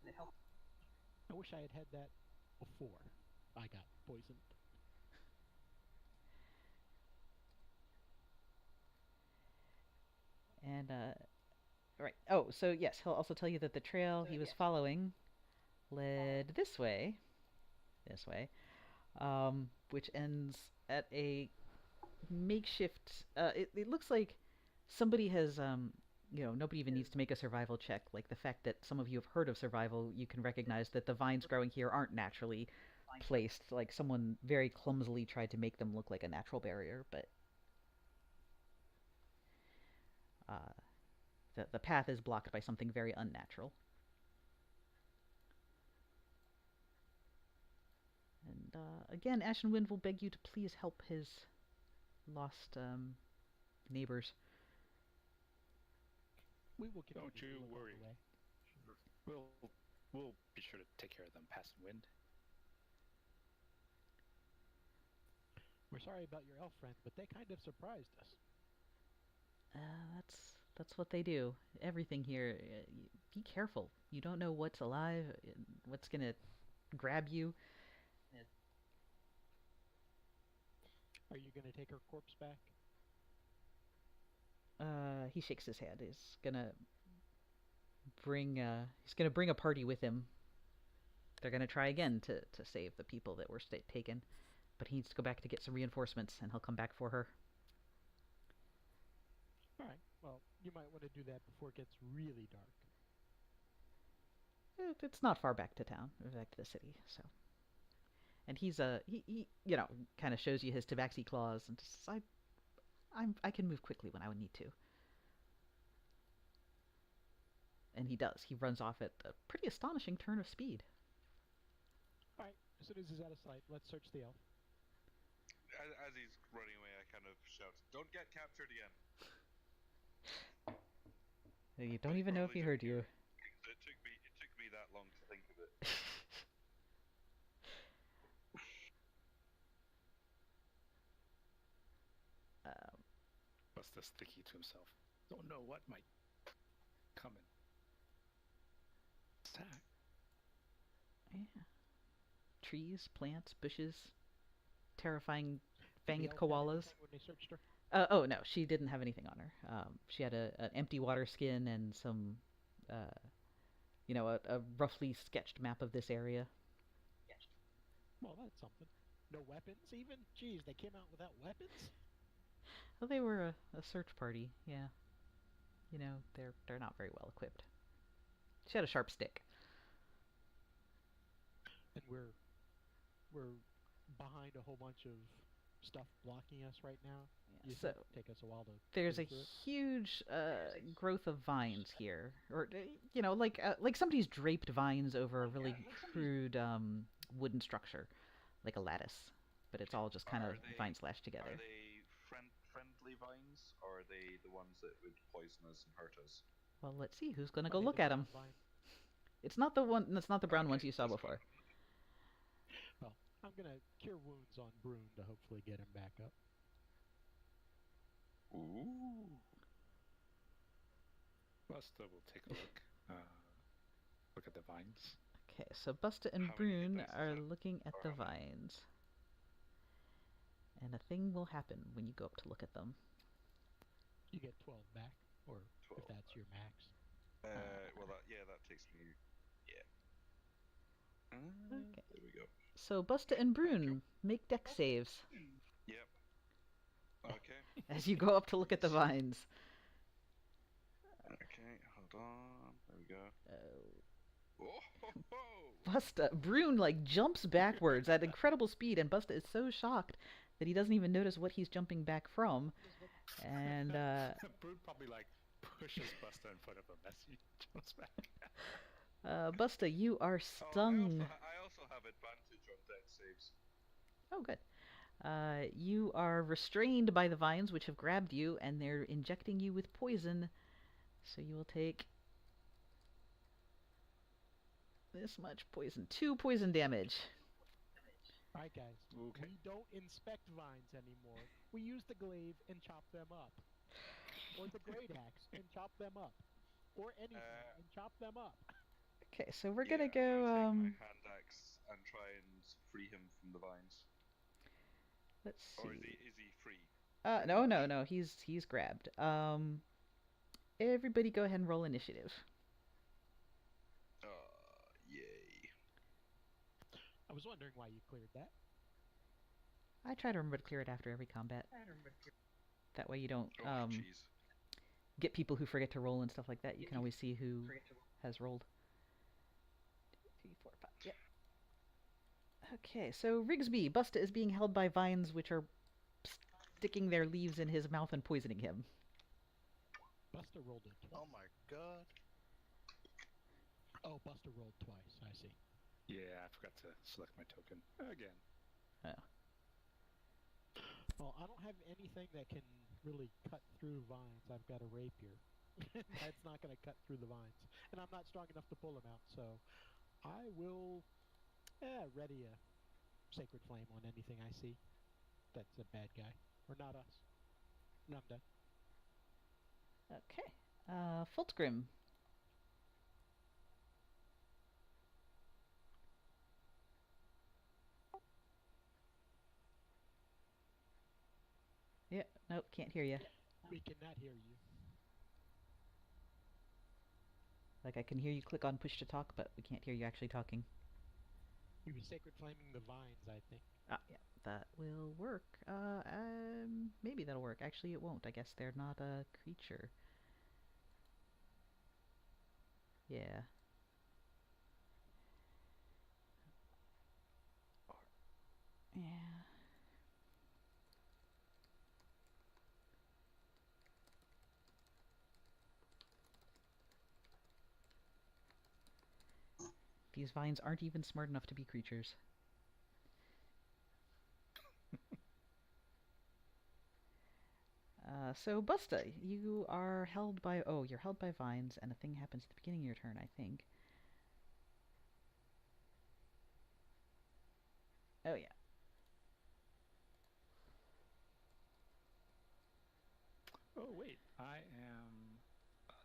I wish I had had that before I got poisoned. And right. Oh, so yes, he'll also tell you that the trail he was following led this way, which ends at a makeshift. It looks like somebody has nobody even needs to make a survival check. Like the fact that some of you have heard of survival, you can recognize that the vines growing here aren't naturally placed. Like someone very clumsily tried to make them look like a natural barrier, but the path is blocked by something very unnatural. And again, Ashen Wind will beg you to please help his lost neighbors. We will continue Don't to you look out worry. the way. We'll be sure to take care of them, passing wind. We're sorry about your elf friends, but they kind of surprised us. That's what they do. Everything here. Be careful. You don't know what's alive, what's gonna grab you. Are you going to take her corpse back? He shakes his head. He's gonna bring a party with him. they're going to try again to save the people that were taken. But he needs to go back to get some reinforcements, and he'll come back for her. All right. Well, you might want to do that before it gets really dark. It's not far back to town, back to the city, so. And he's he kind of shows you his tabaxi claws, and just I can move quickly when I would need to. And he does. He runs off at a pretty astonishing turn of speed. All right. As soon as he's out of sight, let's search the elf. As he's running away, I kind of shout, "Don't get captured again!" You don't even know if he heard you. It took me that long to think of it. Buster's thinking to himself, don't know what might come in. Attack. Yeah. Trees, plants, bushes, terrifying Did the fanged elf have koalas. anything when they searched her? Oh no, she didn't have anything on her. She had an empty water skin and some, a roughly sketched map of this area. Well, that's something. No weapons, even? Jeez, they came out without weapons? Well, they were a search party. Yeah, they're not very well equipped. She had a sharp stick. And we're behind a whole bunch of stuff blocking us right now. You So think it'll take us a while to. there's a move through it? huge growth of vines here, or like somebody's draped vines over a really crude wooden structure, like a lattice, but it's all just kind of Are they- vines lashed together. Are they friendly vines, or are they the ones that would poison us and hurt us? Well, let's see who's gonna Are go they look the at them. brown vine? It's not the one. It's not the brown ones Okay, you saw that's before. Well, I'm gonna cure wounds on Brune to hopefully get him back up. Ooh. Buster will take a look. Look at the vines. Okay, so Busta and How many hit Brune dice is are that? looking at Or the how many? vines, and a thing will happen when you go up to look at them. You get 12 back, or 12 if that's your max. Well, that takes me. Yeah. Okay. There we go. So Busta and Brune make deck saves Yep. Okay. as you go up to look at the vines. Okay. Hold on. There we go. Uh, Oh, ho, ho. Busta, Brune jumps backwards at incredible speed, and Busta is so shocked that he doesn't even notice what he's jumping back from. And Brood probably pushes Buster in front of him as he jumps back. Busta, you are Oh, stung. I also have advantage on deck saves. Oh, good. You are restrained by the vines, which have grabbed you, and they're injecting you with poison. So you will take this much poison. 2 poison damage. Alright, guys. Okay. We don't inspect vines anymore. We use the glaive and chop them up. Or the great axe and chop them up. Or anything and chop them up. Okay, so we're Yeah, gonna I'm go. gonna take my hand axe and try and free him from the vines. Let's Or is see. he free? No. He's grabbed. Everybody, go ahead and roll initiative. Yay. I was wondering why you cleared that. I try to remember to clear it after every combat. That way you don't Oh, jeez. get people who forget to roll and stuff like that. You can always see who has rolled. 2, 3, 4, 5. Yep. Okay, so Rigsby, Busta is being held by vines which are sticking their leaves in his mouth and poisoning him. Buster rolled it twice. Oh my god. Oh, Buster rolled twice. I see. Yeah, I forgot to select my token again. Well, I don't have anything that can really cut through vines. I've got a rapier. That's not going to cut through the vines. And I'm not strong enough to pull them out, so I will ready a Sacred Flame on anything I see that's a bad guy. Or not us. And I'm done. Okay. Fultgrim. Yeah, nope, can't hear you. We cannot hear you. Like, I can hear you click on push to talk, but we can't hear you actually talking. He was sacred flaming the vines, I think. Yeah, that will work. Maybe that'll work. Actually, it won't. I guess they're not a creature. Yeah. Yeah. These vines aren't even smart enough to be creatures. So Busta, you are held by... Oh, you're held by vines, and a thing happens at the beginning of your turn, I think. Oh, yeah. Oh wait, I am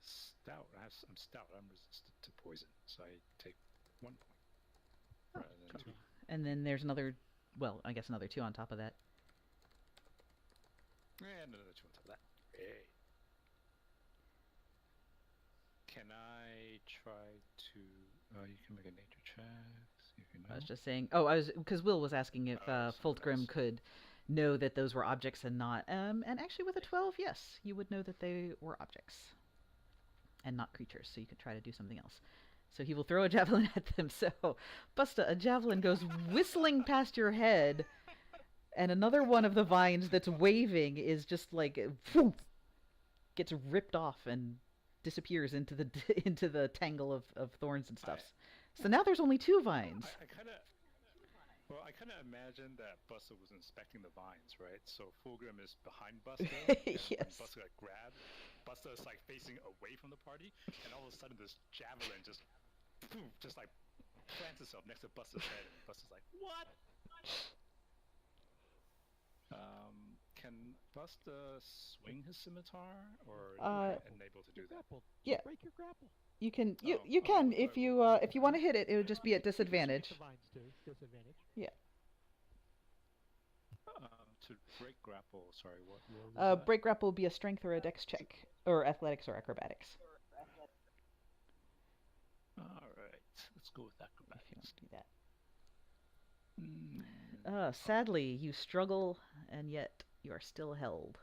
stout. I'm stout. I'm resistant to poison, so I take 1 point rather than 2. And then there's another... Well, I guess another 2 on top of that. And another 2 on top of that. Hey. Can I try to? You can make a nature check. See if you know. I was just saying... Oh, because Will was asking if Fultgrim could know that those were objects and not... and actually with a 12, yes, you would know that they were objects and not creatures, so you could try to do something else. So he will throw a javelin at them. So, Busta, a javelin goes whistling past your head, and another one of the vines that's waving is just like... Whoosh, gets ripped off and disappears into the tangle of thorns and stuff. So now there's only 2 vines. I kind of imagined that Busta was inspecting the vines, right? So Fulgrim is behind Busta. Yes. Busta got grabbed. Busta is like facing away from the party, and all of a sudden this javelin just like plants itself next to Busta's head, and Busta's like, "What?" Can Busta swing his scimitar, or is he unable to do that? Grapple. Yeah. Break your grapple. You can you can if you want to hit it, it would just be at disadvantage. The vines too. Disadvantage. Yeah. To break grapple, sorry, what roll is that? Break grapple will be a strength or a dex check, or athletics or acrobatics. All right, let's go with If you want acrobatics. to do that. Sadly, you struggle, and yet you are still held.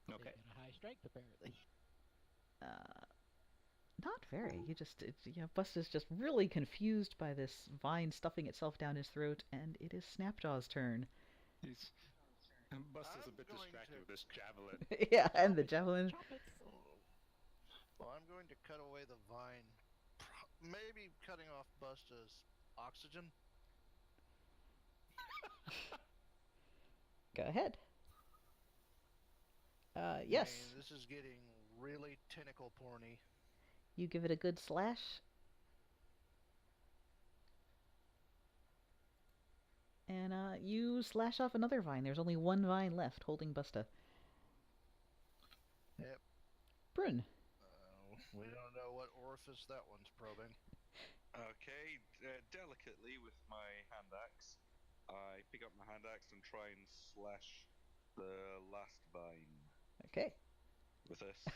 They Okay. get a high strength apparently. Not very. Busta's just really confused by this vine stuffing itself down his throat, and it is Snapjaw's turn. And Busta's a I'm bit going distracted to- with this javelin. Yeah, and the javelin. Chop it. Well, I'm going to cut away the vine. Maybe cutting off Busta's oxygen. Go ahead. I Yes. mean, this is getting really tentacle porny. You give it a good slash. And you slash off another vine. There's only 1 vine left holding Busta. Yep. Brun. We don't know what orifice that one's probing. Okay, delicately with my hand axe, I pick up my hand axe and try and slash the last vine Okay. with this.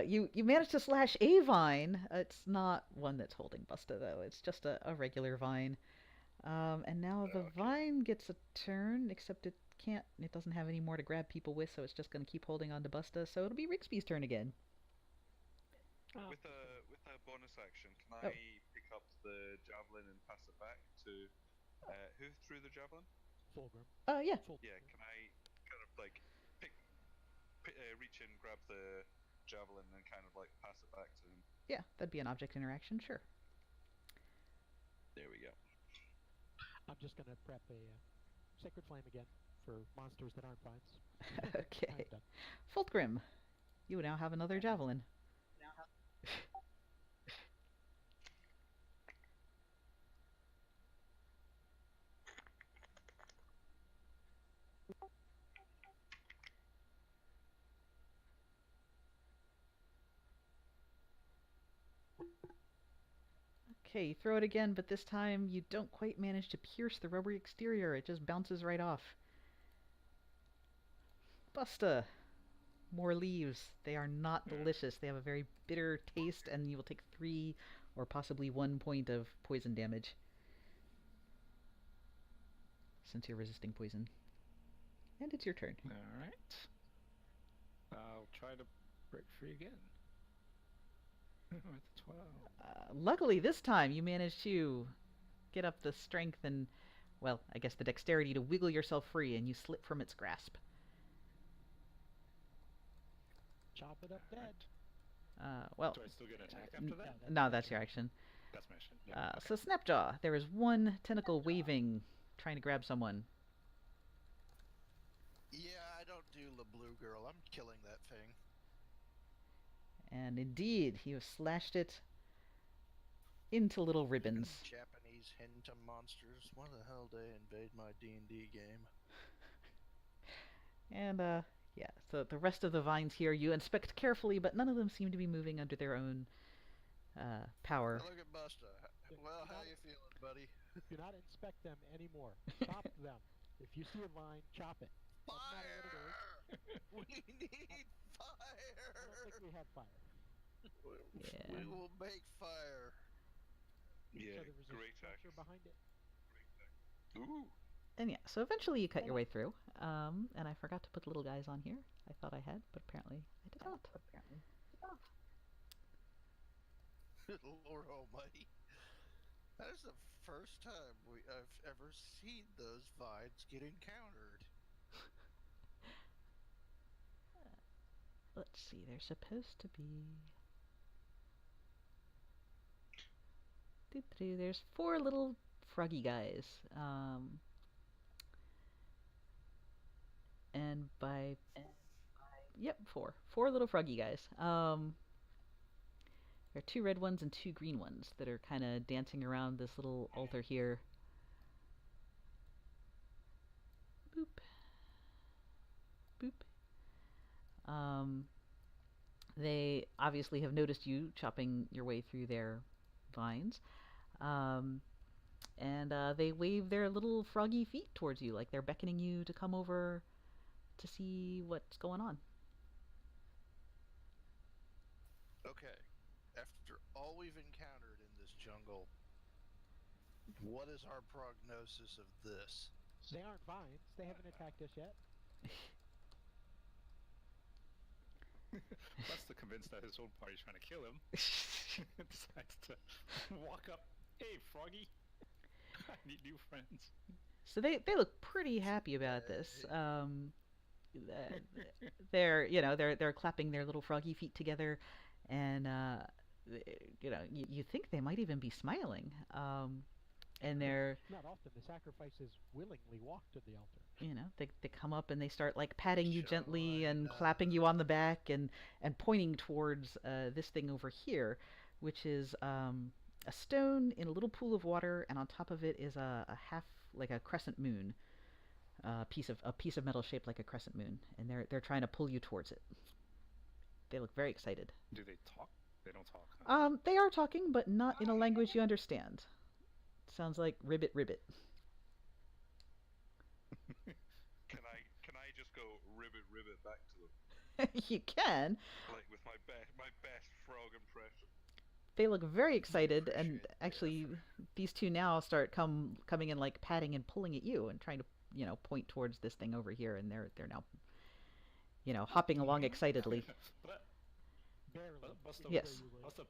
You managed to slash a vine. It's not one that's holding Busta though. It's just a regular vine. And now the Okay. vine gets a turn, except it can't. It doesn't have any more to grab people with, so it's just going to keep holding on to Busta. So it'll be Rigsby's turn again. With a bonus action, can Oh. I pick up the javelin and pass it back to who threw the javelin? Fulgrim. Yeah. Yeah, can I kind of like reach in, grab the javelin, and kind of like pass it back to him? Yeah, that'd be an object interaction, sure. There we go. I'm just gonna prep a sacred flame again for monsters that aren't vines. Okay. I'm done. Fulgrim, you now have another javelin. Okay, you throw it again, but this time you don't quite manage to pierce the rubbery exterior. It just bounces right off. Busta. More leaves. They are not delicious. They have a very bitter taste, and you will take 3 or possibly 1 point of poison damage, since you're resisting poison. And it's your turn. All right. I'll try to break free again. With 12. Luckily, this time you managed to get up the strength and, well, I guess the dexterity to wiggle yourself free, and you slip from its grasp. Chop it up dead. Well, Do I still get an attack after that? no, that's your action. That's my action. Yeah. So Snapjaw, there is one tentacle waving, trying to grab someone. Yeah, I don't do the blue girl. I'm killing that thing. And indeed, you have slashed it into little ribbons. Japanese hentai monsters. Why the hell they invade my D&D game? And, yeah, so the rest of the vines here you inspect carefully, but none of them seem to be moving under their own power. Now look at Busta. Well, how you feeling, buddy? Do not inspect them anymore. Chop them. If you see a vine, chop it. Doesn't matter what it is. Fire! We need fire! I don't think we have fire. Yeah. We will make fire. Yeah, So there was a great structure axe. behind it. Ooh. And yeah, so eventually you cut your way through. And I forgot to put little guys on here. I thought I had, but apparently I did not. Lord Almighty. That is the first time I've ever seen those vines get encountered. Let's see, they're supposed to be... There's 4 little froggy guys. And by... Yep, 4. 4 little froggy guys. There are 2 red ones and 2 green ones that are kind of dancing around this little altar here. Boop. Boop. They obviously have noticed you chopping your way through their vines. And they wave their little froggy feet towards you, like they're beckoning you to come over to see what's going on. Okay, after all we've encountered in this jungle, what is our prognosis of this? They aren't vines. They haven't attacked us yet. Buster, convinced that his own party's trying to kill him, decides to walk up. Hey, Froggy, I need new friends. So they look pretty happy about this. They're clapping their little froggy feet together, and you think they might even be smiling. And they're Not often. The sacrifices willingly walk to the altar. they come up and they start like patting you gently Showing and up. clapping you on the back and pointing towards this thing over here, which is a stone in a little pool of water, and on top of it is a half, like a crescent moon, a piece of metal shaped like a crescent moon, and they're trying to pull you towards it. They look very excited. Do they talk? They don't talk. Huh? They are talking, but not in a language you understand. Sounds like ribbit ribbit. Can I just go ribbit back to them? You can. Like with my best frog impression. They look very excited, and Appreciate the actually, effort. these two now start coming in, like patting and pulling at you and trying to point towards this thing over here, and they're now hopping along excitedly. But Barely. Buster, Yes. So you would.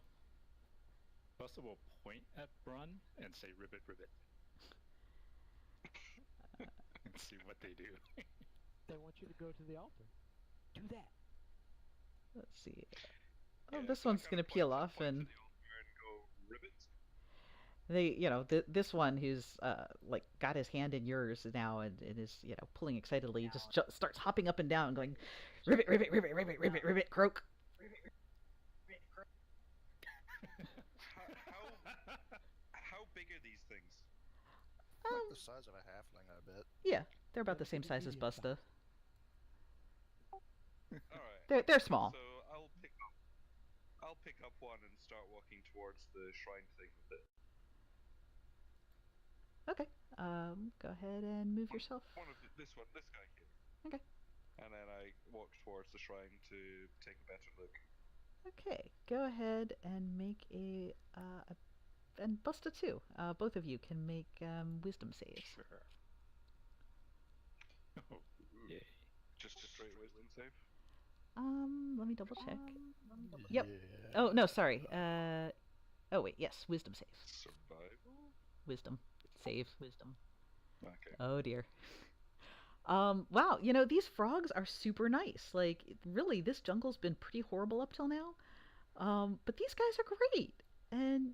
Buster will point at Brun and say ribbit. And see what they do. They want you to go to the altar. Do that. Let's see. Oh, Yeah, this so I one's kinda gonna peel point off, to and the altar and go ribbit. they, this one who's like got his hand in yours now and is pulling excitedly, just starts hopping up and down, going ribbit, ribbit, ribbit, ribbit, ribbit, ribbit, croak. How big are these things? Like the size of a halfling, I bet. Yeah, they're about the They're same size as medium Busta. Alright. They're small. So I'll pick up one and start walking towards the shrine thing with it. Okay. Go ahead and move yourself. This guy here. Okay. And then I walk towards the shrine to take a better look. Okay, go ahead and make and Busta too. Both of you can make wisdom saves. Sure. Oh, yay. Just a straight wisdom save. Let me double check. Yep. Oh no, sorry. Oh wait, yes, wisdom save. Survival? Wisdom save. Wisdom. Okay. Oh dear. Wow, these frogs are super nice. Like, really, this jungle's been pretty horrible up till now. But these guys are great, and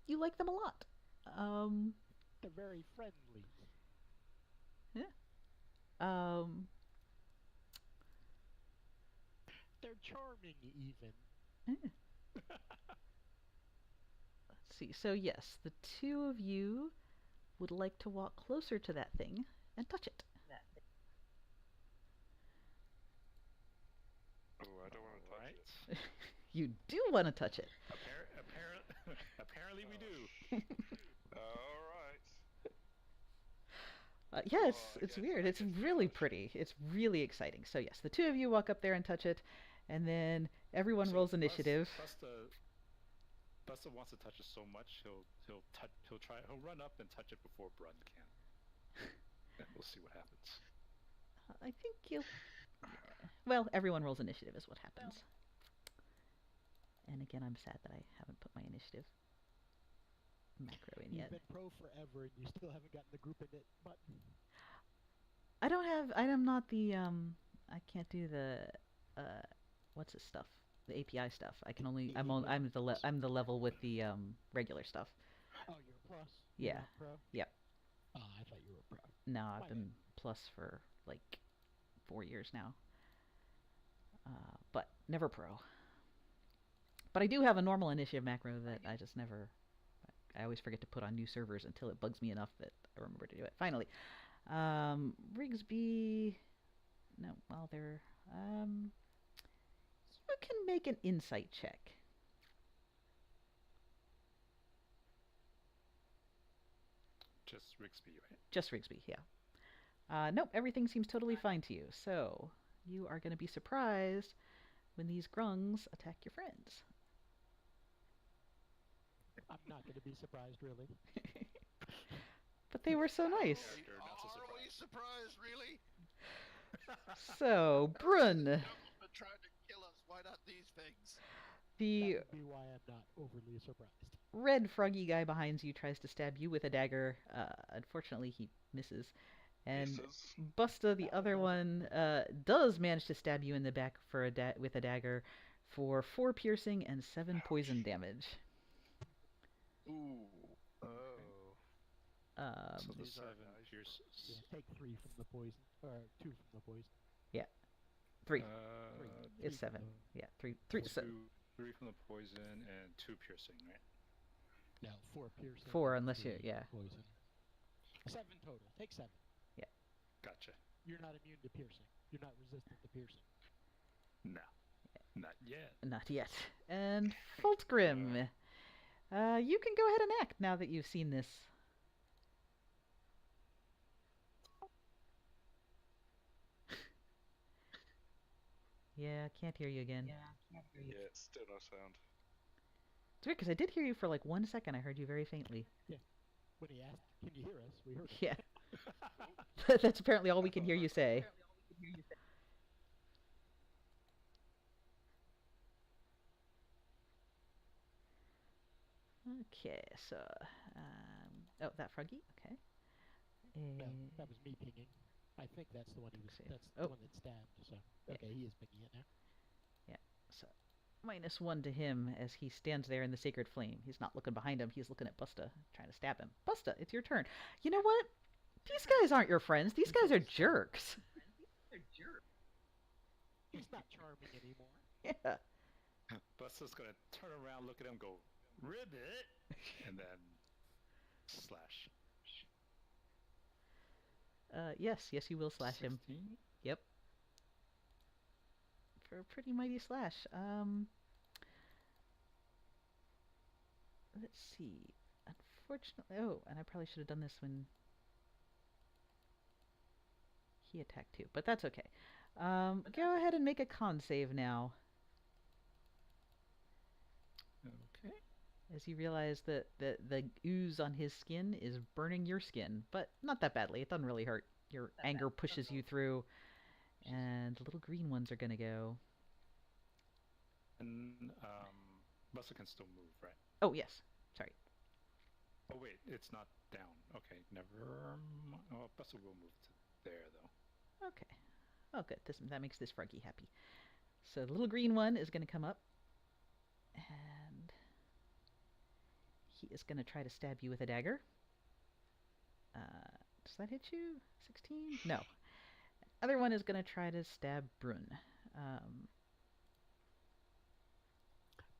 you like them a lot. They're very friendly. Um, They're charming, even. let's see. So yes, the two of you would like to walk closer to that thing and touch it. Oh, I don't want to touch it. You do want to touch it. Apparently we do. All right. Yes, Oh, I it's guess- weird. I It's guess we really touch it. pretty. It's really exciting. So yes, the two of you walk up there and touch it, and then everyone So rolls initiative. Busta wants to touch it so much he'll run up and touch it before Brun can. And we'll see what happens. I think you'll. Well, everyone rolls initiative is what happens. And again, I'm sad that I haven't put my initiative macro in You've yet. been pro forever, and you still haven't gotten the group init button. I'm not the I can't do the what's this stuff? The API stuff. I can only I'm the level with the regular stuff. Oh, you're a plus? You're Yeah. not pro? Yep. Oh, I thought you were a pro. No, My I've been plus for like 4 years now. But never pro. But I do have a normal initiative macro that I just never. I always forget to put on new servers until it bugs me enough that I remember to do it. Finally, Rigsby. No, well, they're. You can make an insight check. Just Rigsby, right? Just Rigsby, yeah. Nope, everything seems totally fine to you. So you are going to be surprised when these grungs attack your friends. I'm not going to be surprised, really. But they were so nice. Character, not so Are we surprised, really? So, Brun, Jungle's been trying to kill us. Why not these things? the That would be why I'm not overly surprised. red froggy guy behind you tries to stab you with a dagger. Unfortunately, he misses. And Misses. Busta, the other one, does manage to stab you in the back for with a dagger for 4 piercing and 7 poison damage. Ooh. Oh. So the These are 7 nice. pierces. Yeah, take 3 from the poison, or 2 from the poison. 3. Three It's from 7. the- Yeah, 3. 3. So, 3 from the poison and 2 piercing, right? No, 4 piercing. 4 and unless you, 3 yeah. Poison. 7 total. Take 7. Gotcha. You're not immune to piercing. You're not resistant to piercing. No. Not yet. Not yet. And Fultgrim, you can go ahead and act now that you've seen this. Yeah, can't hear you again. Yeah, it's still no sound. It's weird because I did hear you for like 1 second. I heard you very faintly. When he asked, "Can you hear us?" We heard him. Yeah. That's apparently all we can hear you say. Okay, so oh, that froggy. Okay. No, that was me pinging. I think that's the one he was. Save. That's Oh. the one that stabbed. So Yeah. okay, he is pinging it now. So -1 to him as he stands there in the sacred flame. He's not looking behind him. He's looking at Busta, trying to stab him. Busta, it's your turn. You know what? These guys aren't your friends. These guys are jerks. He's not charming anymore. Yeah. Busta's gonna turn around, look at him, go, ribbit, and then slash. Yes, you will slash him. 16? Yep. For a pretty mighty slash. Let's see. Unfortunately, oh, and I probably should have done this when he attacked too, but that's okay. Go ahead and make a con save now. as you realize that the ooze on his skin is burning your skin, but not that badly. It doesn't really hurt. Your anger pushes you through, and the little green ones are gonna go. And Buster can still move, right? Oh, yes. Sorry. Oh wait, it's not down. Okay, never. Oh, Buster will move to there though. Okay. Oh, good. That makes this froggy happy. So the little green one is going to come up, and he is going to try to stab you with a dagger. Does that hit you? 16? No. Other one is going to try to stab Brun.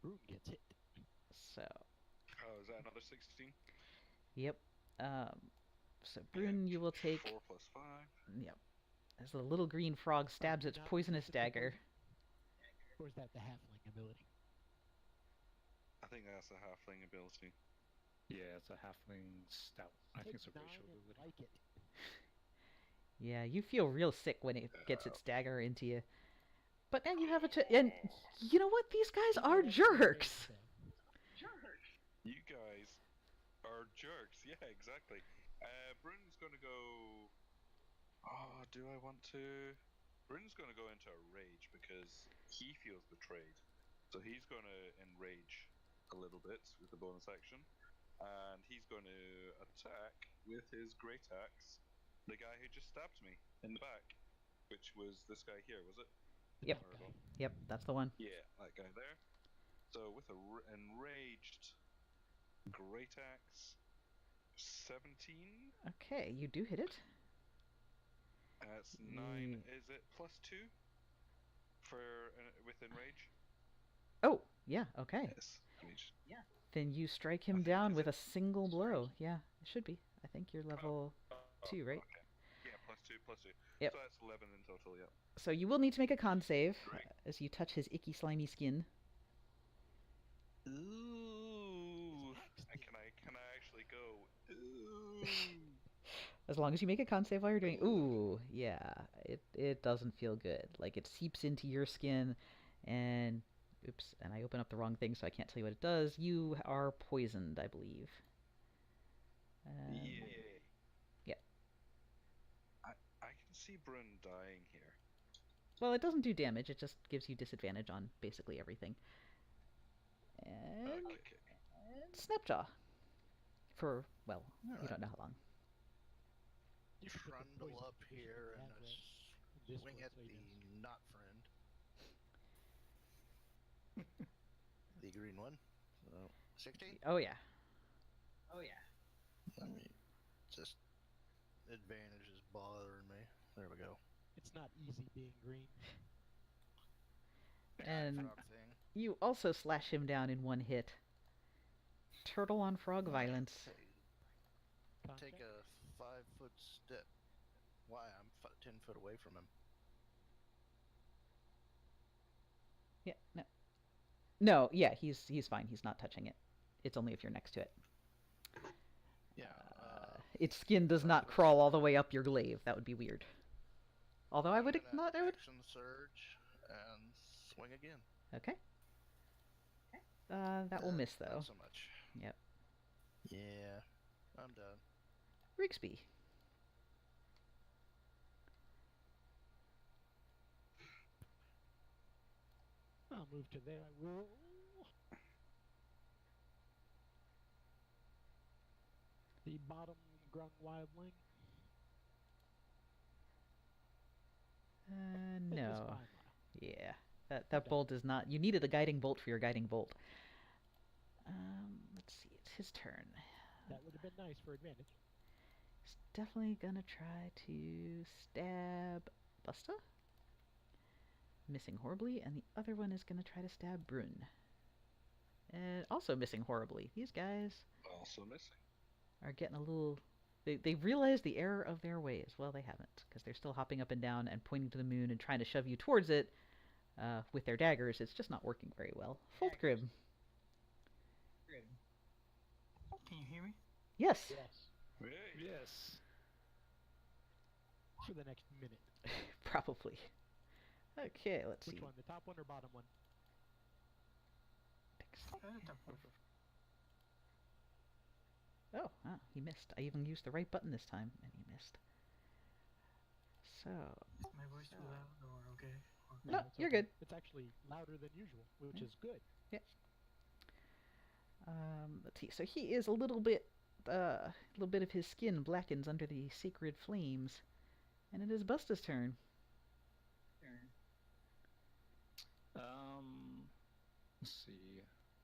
Brun gets hit. So, Oh, is that another 16? yep. So Brun, you will take. 4 plus 5. Yep. As the little green frog stabs its poisonous dagger. Or is that the halfling ability? I think that's a halfling ability. Yeah, it's a halfling stout. I think it's a racial ability. Like it. Yeah, you feel real sick when it gets its dagger into you. But now you have and you know what? These guys are jerks. You guys are jerks. Yeah, exactly. Brun's gonna go. Oh, do I want to? Brun's gonna go into a rage because he feels betrayed. So he's gonna enrage a little bit with the bonus action, and he's going to attack with his great axe the guy who just stabbed me in the back, which was this guy here, was it? Yep. Yep, that's the one. Yeah, that guy there. So with a enraged great axe, 17. Okay, you do hit it. That's 9. Is it plus 2 for with enrage? Oh, yeah. Okay. Yes. Then you strike him down with a single blow. Yeah, it should be. I think you're level 2, right? Okay. Yeah, plus 2, plus 2. Yep. So that's 11 in total. Yeah. So you will need to make a con save Great. as you touch his icky, slimy skin. Ooh. Can I actually go? Ooh. As long as you make a con save while you're doing. Ooh, yeah. It doesn't feel good. Like it seeps into your skin, and oops, and I open up the wrong thing, so I can't tell you what it does. You are poisoned, I believe. Yeah. Yeah. I can see Brun dying here. Well, it doesn't do damage. It just gives you disadvantage on basically everything. And, Okay. and Snapjaw. For, well, you don't know how long. You should put the Trundle poison up here and address in swing Discord at so he the knows. not friend. The green one. So 16. Oh, yeah. I mean, just advantage is bothering me. There we go. It's not easy being green. And Frog thing. you also slash him down in one hit. Turtle on frog violence. Take a 5-foot step. Why? I'm 10 foot away from him. Yeah, no. No, yeah, he's fine. He's not touching it. It's only if you're next to it. Yeah. Its skin does not crawl all the way up your glaive. That would be weird. Although I would I'm gonna not. I would. action surge and swing again. Okay. That will miss though. Not so much. Yep. Yeah, I'm done. Rigsby. I'll move to there. I will. The bottom grung wildling. It is No. fine. Yeah. That bolt is not. You needed a guiding bolt for your guiding bolt. Let's see. It's his turn. That would have been nice for advantage. He's definitely gonna try to stab Busta. Missing horribly, and the other one is gonna try to stab Brun. And also missing horribly. These guys Also missing. are getting a little. They've realized the error of their ways. Well, they haven't, because they're still hopping up and down and pointing to the moon and trying to shove you towards it with their daggers. It's just not working very well. Fultgrim. Can you hear me? Yes. Yes. Hey. Yes. For the next minute. Probably. Okay, let's Which see. one? The top one or bottom one? Dex- Top one. Oh, wow, he missed. I even used the right button this time, and he missed. So, Is my voice too loud or okay? Or No, it's you're okay. good. It's actually louder than usual, which Yeah. is good. let's see. So he is a little bit of his skin blackens under the sacred flames, and it is Busta's turn. Let's see.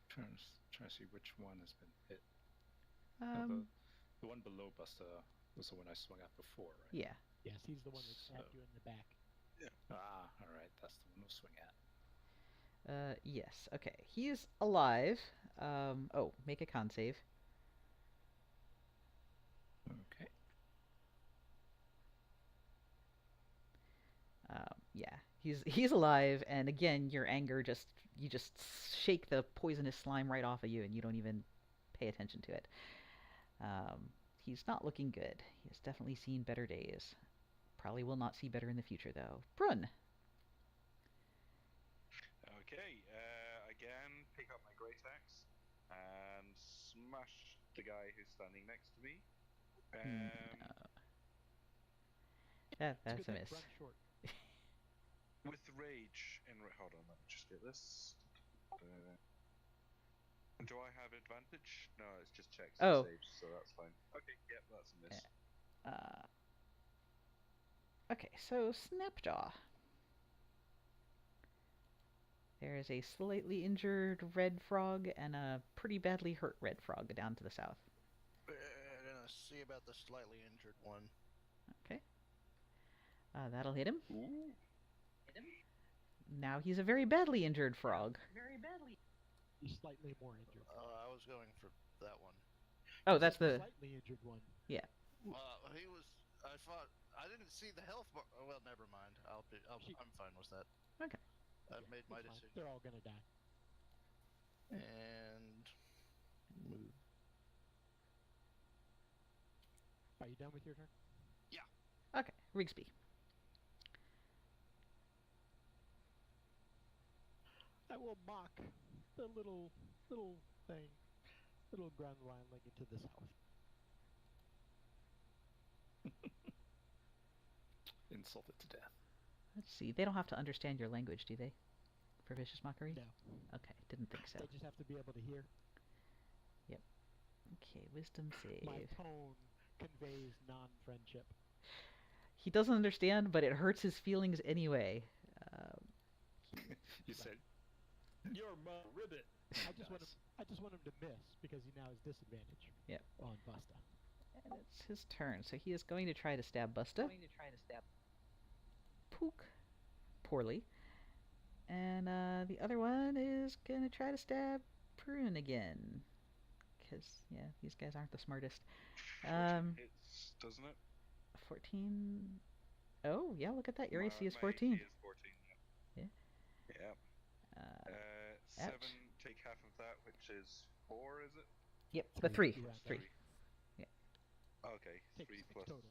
Trying to see which one has been hit. The one below Busta was the one I swung at before, right? Yeah. Yes, he's the one that stabbed you in the back. Ah, all right. That's the one to swing at. Yes. Okay. He is alive. Oh, make a con save. Okay. Yeah. He's alive, and again, your anger you just shake the poisonous slime right off of you, and you don't even pay attention to it. He's not looking good. He has definitely seen better days. Probably will not see better in the future, though. Brun. Okay, again, pick up my great axe and smash the guy who's standing next to me. That's It's a good that miss. Run short. With rage in hold on, let me just get this. Do I have advantage? No, it's just checks Oh. and saves, so that's fine. Okay, yep, that's a miss. Okay, so Snapjaw. There is a slightly injured red frog and a pretty badly hurt red frog down to the south. We're gonna see about the slightly injured one. Okay. That'll hit him. Ooh. Now he's a very badly injured frog. He's slightly more injured. I was going for that one. Oh, that's the... Slightly injured one. Yeah. He was. I didn't see the health bar. Well, never mind. I'm fine with that. Okay. I've made my It's fine. decision. They're all gonna die. And move. Are you done with your turn? Okay, Rigsby. I will mock the little thing, little Grundwildling into the south. Insulted to death. Let's see. They don't have to understand your language, do they? For vicious mockery? No, Okay, didn't think so. they just have to be able to hear. Okay, wisdom save. My tone conveys non-friendship. He doesn't understand, but it hurts his feelings anyway. You said, "You're my ribbit." I just want him to miss because he now has disadvantage. Yep. On Busta. And it's his turn, so he is going to try to stab Busta. Pook. Poorly. And the other one is going to try to stab Prune again. Because, yeah, these guys aren't the smartest. 14 hits, doesn't it? 14. Oh, yeah, look at that. Your AC is My 14. AC is 14, yeah. Yeah. Yeah. 7, take half of that, which is 4, is it? Yep, the 3. Yeah, 3. Okay, Take 3 6 plus total.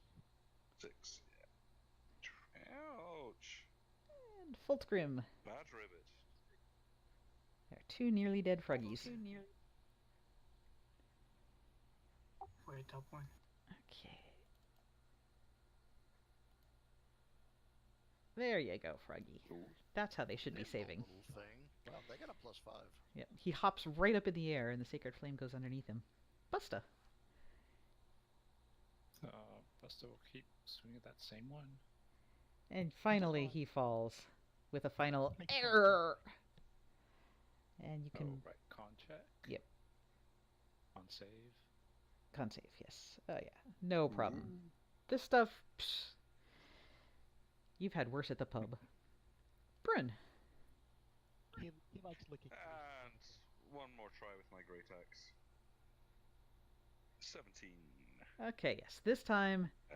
6, yeah. Ouch! And Fultgrim. Bad ribbit. There are 2 nearly dead froggies. for a top one. Okay. There you go, Froggy. Ooh. That's how they should be Nimble saving. Little thing. Well, they got a +5. Yep. He hops right up in the air, and the sacred flame goes underneath him. Busta. Busta will keep swinging at that same one. And finally, he falls with a final Make a con error. And you can Right, con check. Yep. Con save. con save. Yes. Oh yeah. No problem. This stuff. Psh, you've had worse at the pub. Brun. He likes licking. And one more try with my great axe. 17. Okay. Yes. This time, Uh,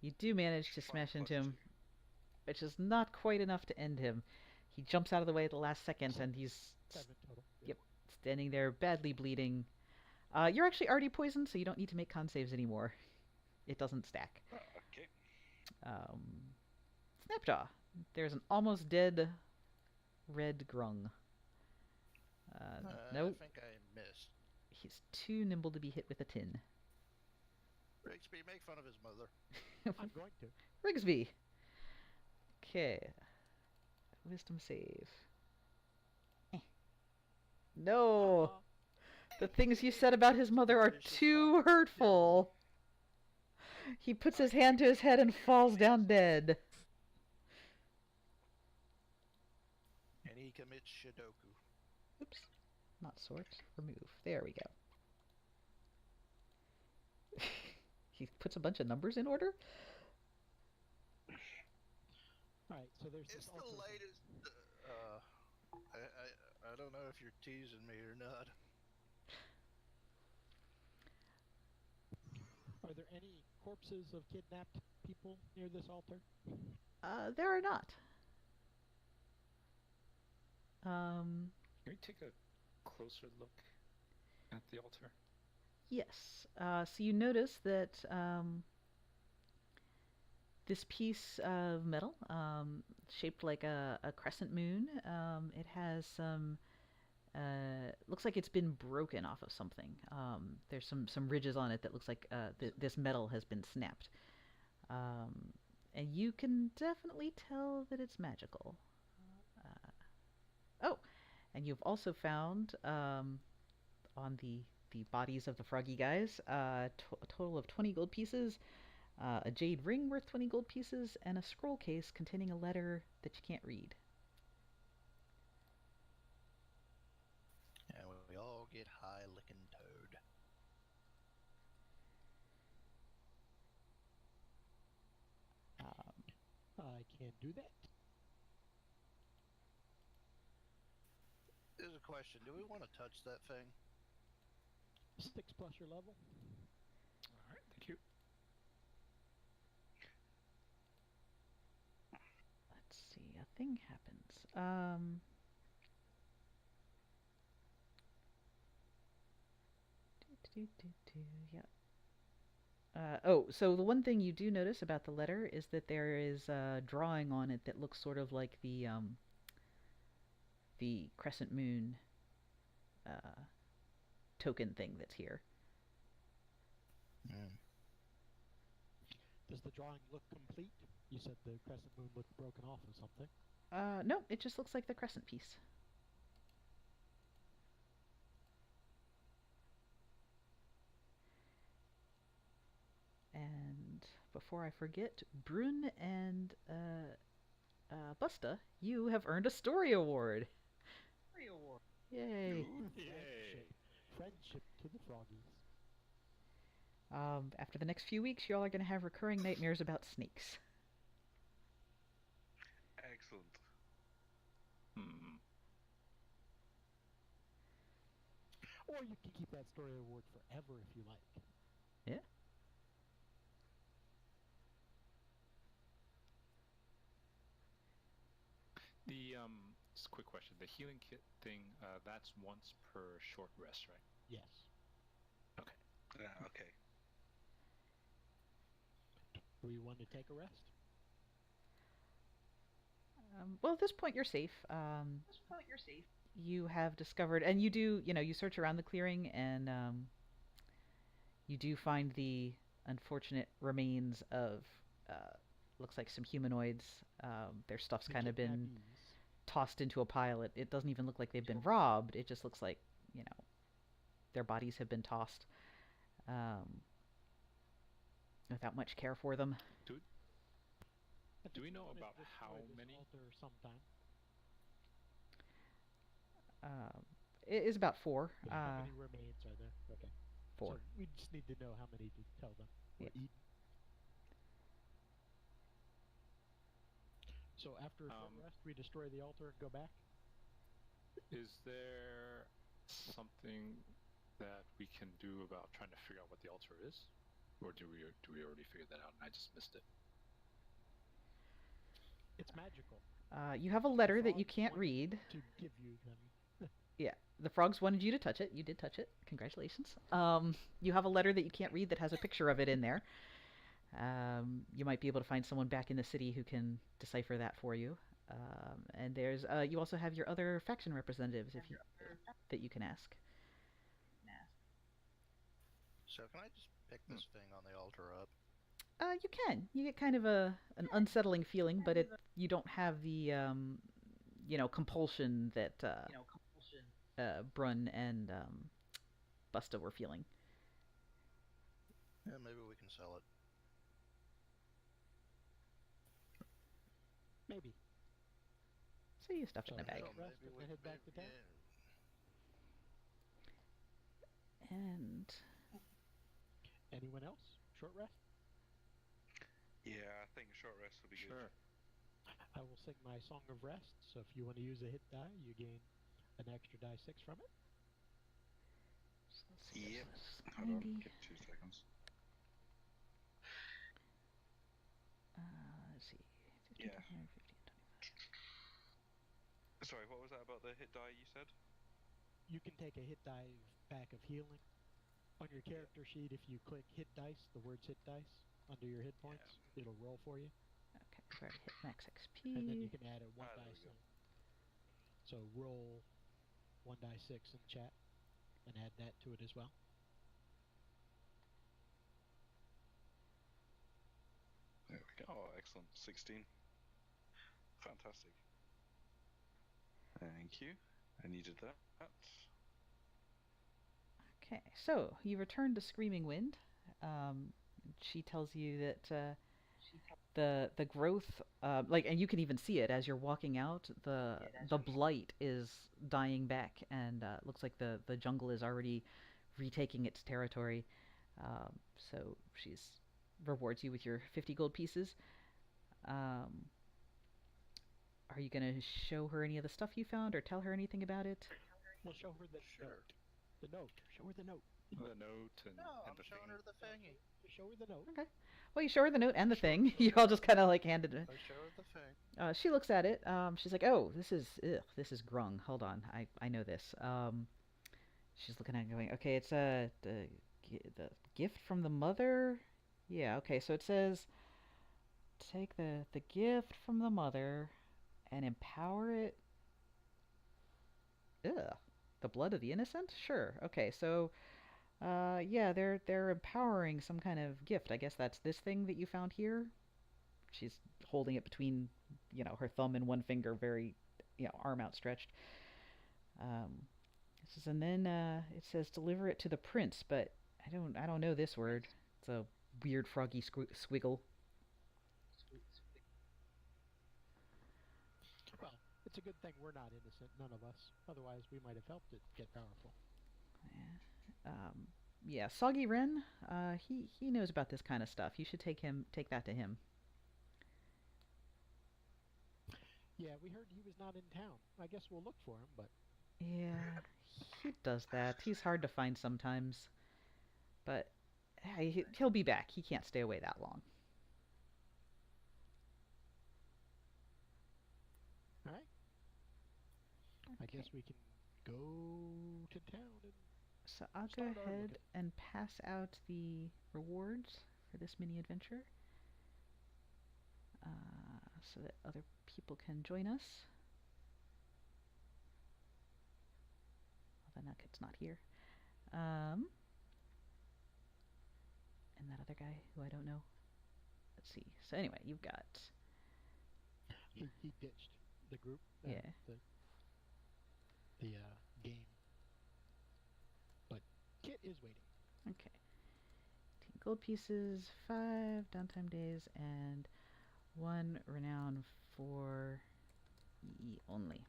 you do manage to 5 smash into plus him, 2. which is not quite enough to end him. He jumps out of the way at the last second, and he's 7 total. Yep. standing there, badly bleeding. You're actually already poisoned, so you don't need to make con saves anymore. It doesn't stack. Okay. Snapjaw. There's an almost dead red grung. Nope. I think I missed. He's too nimble to be hit with a tin. Rigsby, make fun of his mother. I'm going to. Rigsby. Okay. Wisdom save. No. The things you said about his mother are too hurtful. He puts his hand to his head and falls down dead. And he commits Sudoku. Oops. Not sort. Remove. There we go. He puts a bunch of numbers in order? Alright, so there's It's this the altar. latest. I don't know if you're teasing me or not. Are there any corpses of kidnapped people near this altar? There are not. Can we take a closer look at the altar? Yes. So you notice that this piece of metal, shaped like a crescent moon, it has some. Looks like it's been broken off of something. There's some ridges on it that looks like this metal has been snapped. And you can definitely tell that it's magical. Oh, and you've also found on the bodies of the froggy guys a total of 20 gold pieces, a jade ring worth 20 gold pieces, and a scroll case containing a letter that you can't read. And we all get high licking toad. I can do that. Here's a question. Do we want to touch that thing? 6 plus your level. Alright, thank you. Let's see, a thing happens. Yeah. So the one thing you do notice about the letter is that there is a drawing on it that looks sort of like the crescent moon token thing that's here. Does the drawing look complete? You said the crescent moon looked broken off or something. No, it just looks like the crescent piece. And before I forget, Brun and Busta, you have earned a story award. Yay! Friendship to the froggies. After the next few weeks, y'all are going to have recurring nightmares about snakes. Excellent. Or you can keep that story award forever if you like. Yeah. Just a quick question. The healing kit thing, that's once per short rest, right? Yes. Okay. Okay. Do we want to take a rest? Well, at this point, you're safe. You have discovered, and you do, you search around the clearing, and you do find the unfortunate remains of, looks like some humanoids. Their stuff's kind of been tossed into a pile. It doesn't even look like they've been robbed. It just looks like, their bodies have been tossed without much care for them. Do we know about how many? Sometime. It is about 4. How many remains are there? Okay. 4. So we just need to know how many to tell them. Yeah. So after a short rest, we destroy the altar and go back? Is there something that we can do about trying to figure out what the altar is? Or do we already figure that out and I just missed it? It's magical. You have a letter that you Frogs can't want read. To give you them. Yeah, the frogs wanted you to touch it. You did touch it. Congratulations. You have a letter that you can't read that has a picture of it in there. You might be able to find someone back in the city who can decipher that for you. And there's you also have your other faction representatives that you can ask. So can I just pick this thing on the altar up? You can. You get kind of an unsettling feeling, but you don't have the compulsion that Brun and Busta were feeling. Yeah, maybe we can sell it. Maybe. So you stuff it in a bag. Hell, Rest maybe and then head back to town? And Anyone else? Short rest? Yeah, I think a short rest would be good. I will sing my song of rest. So if you want to use a hit die, you gain an extra die 6 from it. so let's see, Yep. this is Hold on, 90. give 2 seconds. Let's see. 15, Yeah. 25, 15, 25. Sorry, what was that about the hit die you said? You can take a hit die back of healing. On your character sheet, if you click hit dice, the words hit dice, under your hit points, it'll roll for you. Okay, we've already hit max XP. And then you can add a 1 there die we go. 6. So roll 1 die 6 in chat and add that to it as well. There we go. Oh, excellent. 16. Fantastic. Thank you. I needed that. Okay, so you return to Screaming Wind. She tells you that the growth, and you can even see it as you're walking out. The blight is dying back, and looks like the jungle is already retaking its territory. So she's rewards you with your 50 gold pieces. Are you gonna show her any of the stuff you found, or tell her anything about it? We'll show her the note. The note. Show her the note. The note and, No, and I'm the showing thing. her the thingy. Just show her the note. Okay. Well, you show her the note and the thing. You all just kind of like handed it. I show her the thing. She looks at it. She's like, "Oh, this is grung. Hold on, I know this." She's looking at it going, "Okay, it's the gift from the mother." Yeah. Okay, so it says, take the gift from the mother and empower it. Ugh. The blood of the innocent? Sure. Okay, so yeah, they're empowering some kind of gift. I guess that's this thing that you found here. She's holding it between, her thumb and one finger, very, arm outstretched. It says, and then it says deliver it to the prince, but I don't know this word. It's a weird froggy squiggle. Well, it's a good thing we're not innocent, none of us. Otherwise, we might have helped it get powerful. Yeah, Soggy Ren, he knows about this kind of stuff. You should take that to him. Yeah, we heard he was not in town. I guess we'll look for him, but... Yeah, he does that. He's hard to find sometimes. But he'll be back. He can't stay away that long. Alright. I guess we can go to town and... So I'll go ahead and pass out the rewards for this mini adventure. So that other people can join us. Although Nugget's not here. And that other guy who I don't know. Let's see. So anyway, you've got... He ditched the group. Yeah. The game. But Kit is waiting. Okay. 10 gold pieces, 5 downtime days, and 1 renown for E only.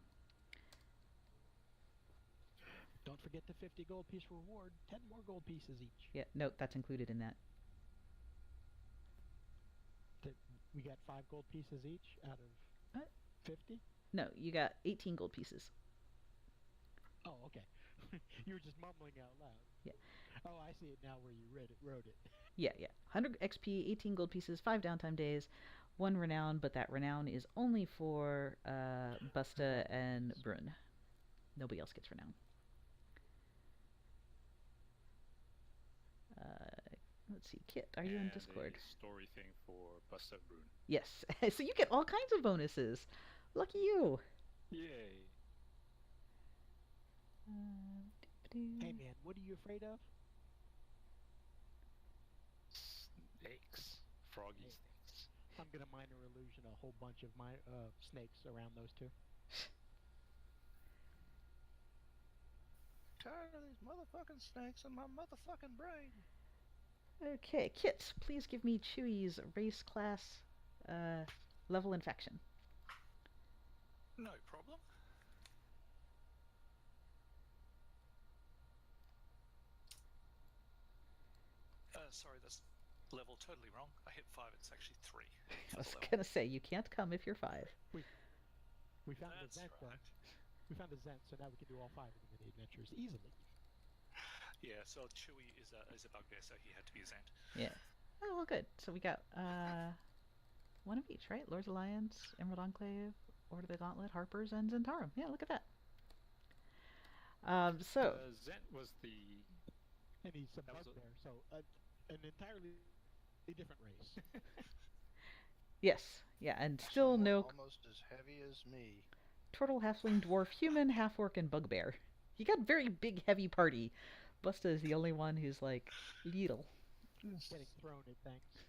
Don't forget the 50 gold piece reward. 10 more gold pieces each. Yeah, no, that's included in that. We got 5 gold pieces each out of 50? No, you got 18 gold pieces. Oh, okay. You were just mumbling out loud. Yeah. Oh, I see it now where you wrote it. Yeah. 100 XP, 18 gold pieces, 5 downtime days, 1 renown, but that renown is only for Busta and Brun. Nobody else gets renown. Let's see, Kit, are you in Discord? A story thing for Busta and Brun. Yes. So you get all kinds of bonuses. Lucky you. Yay. Hey man, what are you afraid of? froggy Hey. snakes. I'm gonna minor illusion a whole bunch of my snakes around those two. Tired of these motherfucking snakes in my motherfucking brain. Okay, Kit, please give me Chewie's race, class, level, and faction. No problem. Sorry, that's level totally wrong. I hit 5. It's actually 3. I for was the level. gonna say, you can't come if you're 5. We found That's the Zent right. though. We found the Zent, so now we can do all 5 of the mini adventures easily. Yeah, so Chewie is a bugbear, so he had to be a Zant. Yeah. Oh, well, good. So we got one of each, right? Lord's Alliance, Emerald Enclave, Order of the Gauntlet, Harper's, and Zentarum. Yeah, look at that. So Zent was the. And he's a That was a- bugbear, so an entirely different race. yes, yeah, and still Someone no almost as heavy as me. turtle, halfling, dwarf, human, half-orc, and bugbear. You got very big, heavy party. Busta is the only one who's like little, Getting thrown at things.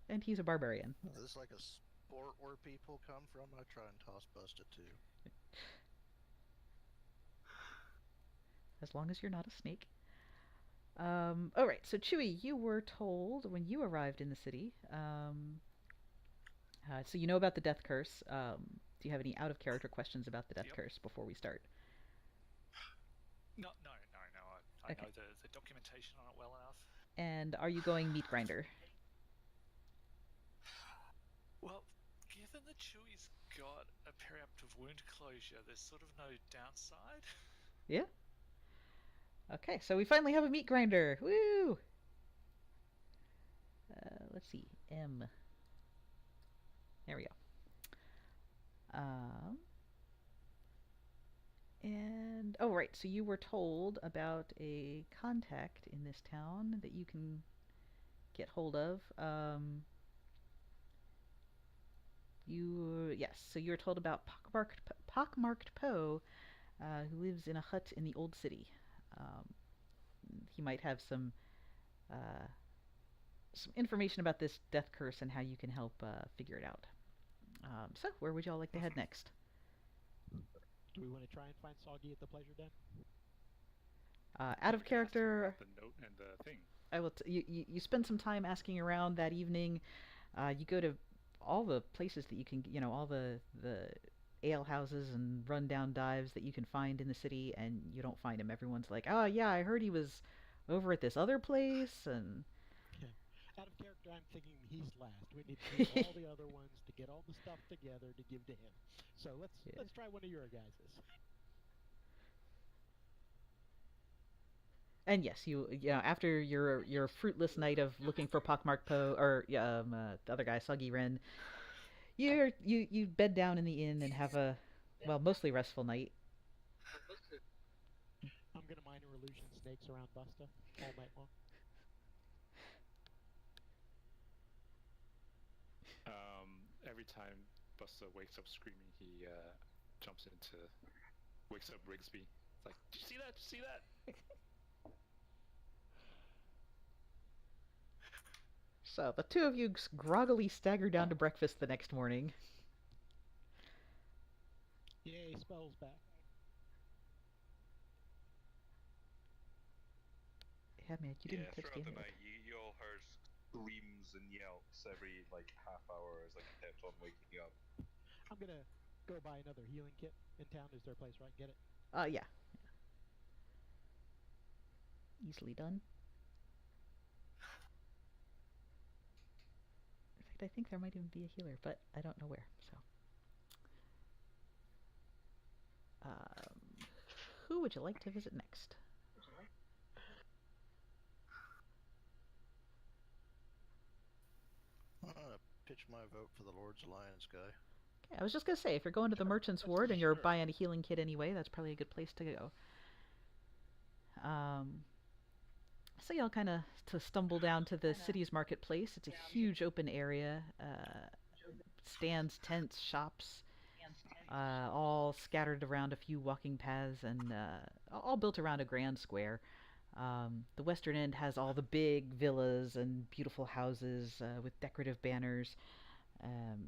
and he's a barbarian. Is this like a sport where people come from? I try and toss Busta too. As long as you're not a snake. All right, so Chewie, you were told when you arrived in the city. So you know about the death curse. Do you have any out-of-character questions about the death Yep. curse before we start? No. I Okay. know the documentation on it well enough. And are you going meat grinder? Well, given that Chewie's got a periaptive wound closure, there's sort of no downside. Yeah. Okay, so we finally have a meat grinder. Woo! Let's see. M. There we go. And oh right, so you were told about a contact in this town that you can get hold of. So you were told about Pockmarked Poe, who lives in a hut in the old city. He might have some information about this death curse and how you can help figure it out. So where would y'all like to head next? Do we want to try and find Soggy at the Pleasure Den? Out of character, The note and the thing. I will. You spend some time asking around that evening. You go to all the places that you can, all the ale houses and rundown dives that you can find in the city, and you don't find him. Everyone's like, "Oh yeah, I heard he was over at this other place," and Out of character, I'm thinking he's last. We need to meet all the other ones to get all the stuff together to give to him. So let's try one of your guys's. and yes, after your fruitless night of looking for Pockmarked Poe or the other guy, Soggy Ren, you bed down in the inn and have a mostly restful night. I'm gonna minor illusion snakes around Busta all night long. Every time Busta wakes up screaming, he wakes up Rigsby. It's like, did you see that? Did you see that? So the two of you groggily stagger down to breakfast the next morning. Yay, spells back. Yeah, man, you didn't touch the throughout the head. night, you all heard screams and yelps every half hour as I kept on waking up. I'm gonna go buy another healing kit in town. Is there a place where I can get it? Yeah. Easily done. In fact, I think there might even be a healer, but I don't know where, so. Who would you like to visit next? I'm gonna pitch my vote for the Lord's Alliance guy. Okay, I was just gonna say, if you're going to the Merchant's Ward and you're buying a healing kit anyway, that's probably a good place to go. So y'all kind of stumble down to the city's marketplace. It's a huge open area. Stands, tents, shops, all scattered around a few walking paths and all built around a grand square. The western end has all the big villas and beautiful houses with decorative banners,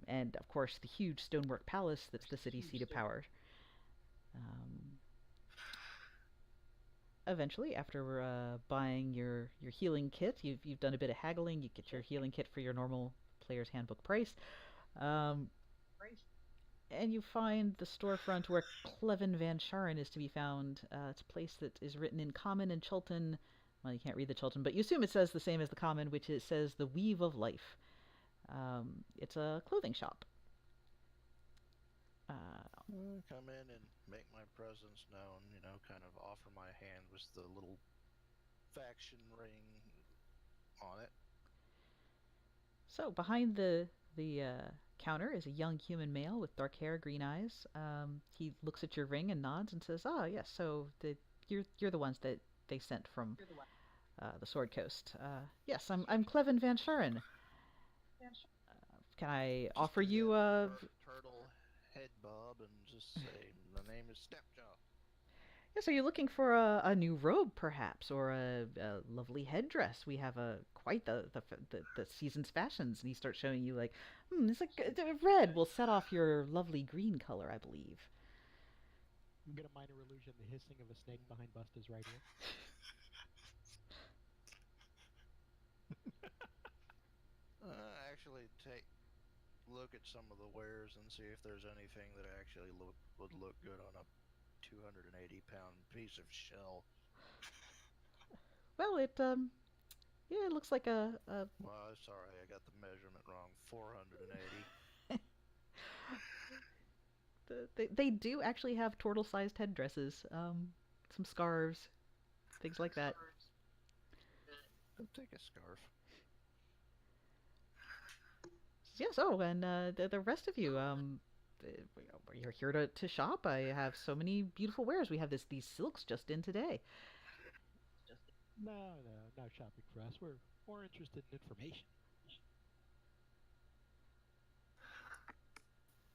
and of course the huge stonework palace that's the city's seat of power. Eventually, after buying your healing kit, you've done a bit of haggling. You get your healing kit for your normal player's handbook price. And you find the storefront where Clevin Van Sharen is to be found. It's a place that is written in Common and Chultan. Well, you can't read the Chultan, but you assume it says the same as the Common, which it says the Weave of Life. It's a clothing shop. Come in and make my presence known, kind of offer my hand with the little faction ring on it. So behind the counter is a young human male with dark hair, green eyes. He looks at your ring and nods and says, "Ah, yes. So you're the ones that they sent from the Sword Coast. Yes, I'm Clevin Van Sharen. Can I offer you a turtle head bob and just say the name is Snapjaw? Yes, are you looking for a new robe, perhaps, or a lovely headdress? We have quite the season's fashions." And he starts showing you like, it's like red will set off your lovely green color, I believe. You get a minor illusion, the hissing of a snake behind Busta's right ear. Actually, look at some of the wares and see if there's anything that actually would look good on a 280-pound piece of shell. Well, it looks like a. Well, sorry, I got the measurement wrong. 480. They do actually have turtle-sized headdresses, some scarves, things like that. I'll take a scarf. Yes. Oh, and the rest of you, you're here to shop. I have so many beautiful wares. We have these silks just in today. No shopping for us. We're more interested in information.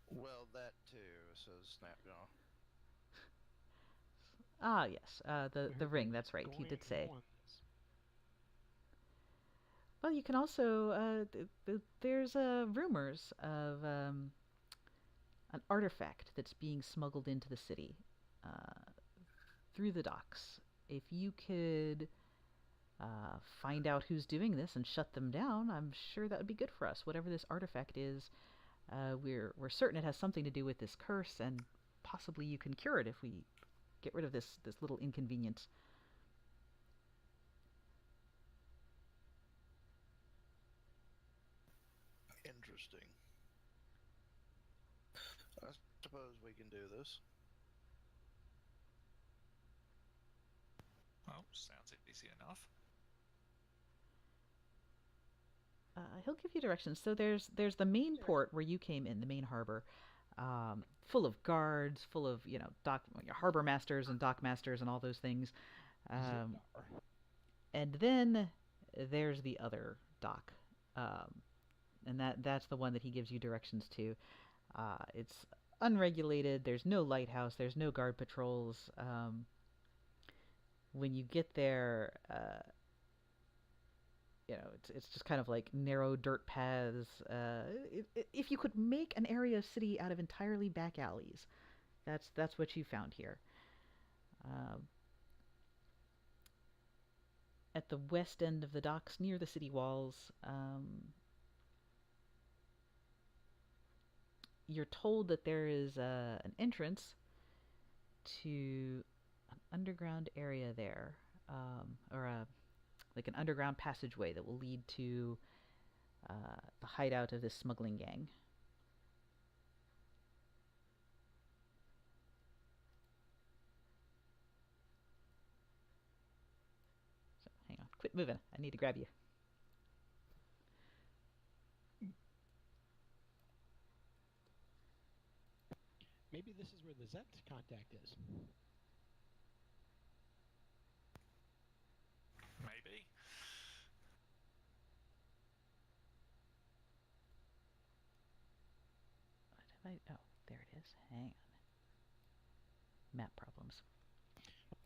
Well, that too, says Snapjaw. Ah, yes. The ring. That's right. He did say. Well, you can also there's rumors of an artifact that's being smuggled into the city through the docks. If you could find out who's doing this and shut them down, I'm sure that would be good for us. Whatever this artifact is, we're certain it has something to do with this curse, and possibly you can cure it if we get rid of this little inconvenience. Interesting. I suppose we can do this. Well, sounds easy enough. He'll give you directions. So there's the main port where you came in, the main harbor, full of guards, full of harbor masters and dock masters and all those things. And then there's the other dock, and that's the one that he gives you directions to. It's unregulated. There's no lighthouse. There's no guard patrols. When you get there, it's just kind of like narrow dirt paths. If you could make an area of city out of entirely back alleys, that's what you found here. At the west end of the docks, near the city walls, you're told that there is an entrance to an underground area there, or like an underground passageway that will lead to the hideout of this smuggling gang. So, hang on. Quit moving. I need to grab you. Maybe this is where the Zet contact is. Maybe. Oh, there it is. Hang on. Map problems.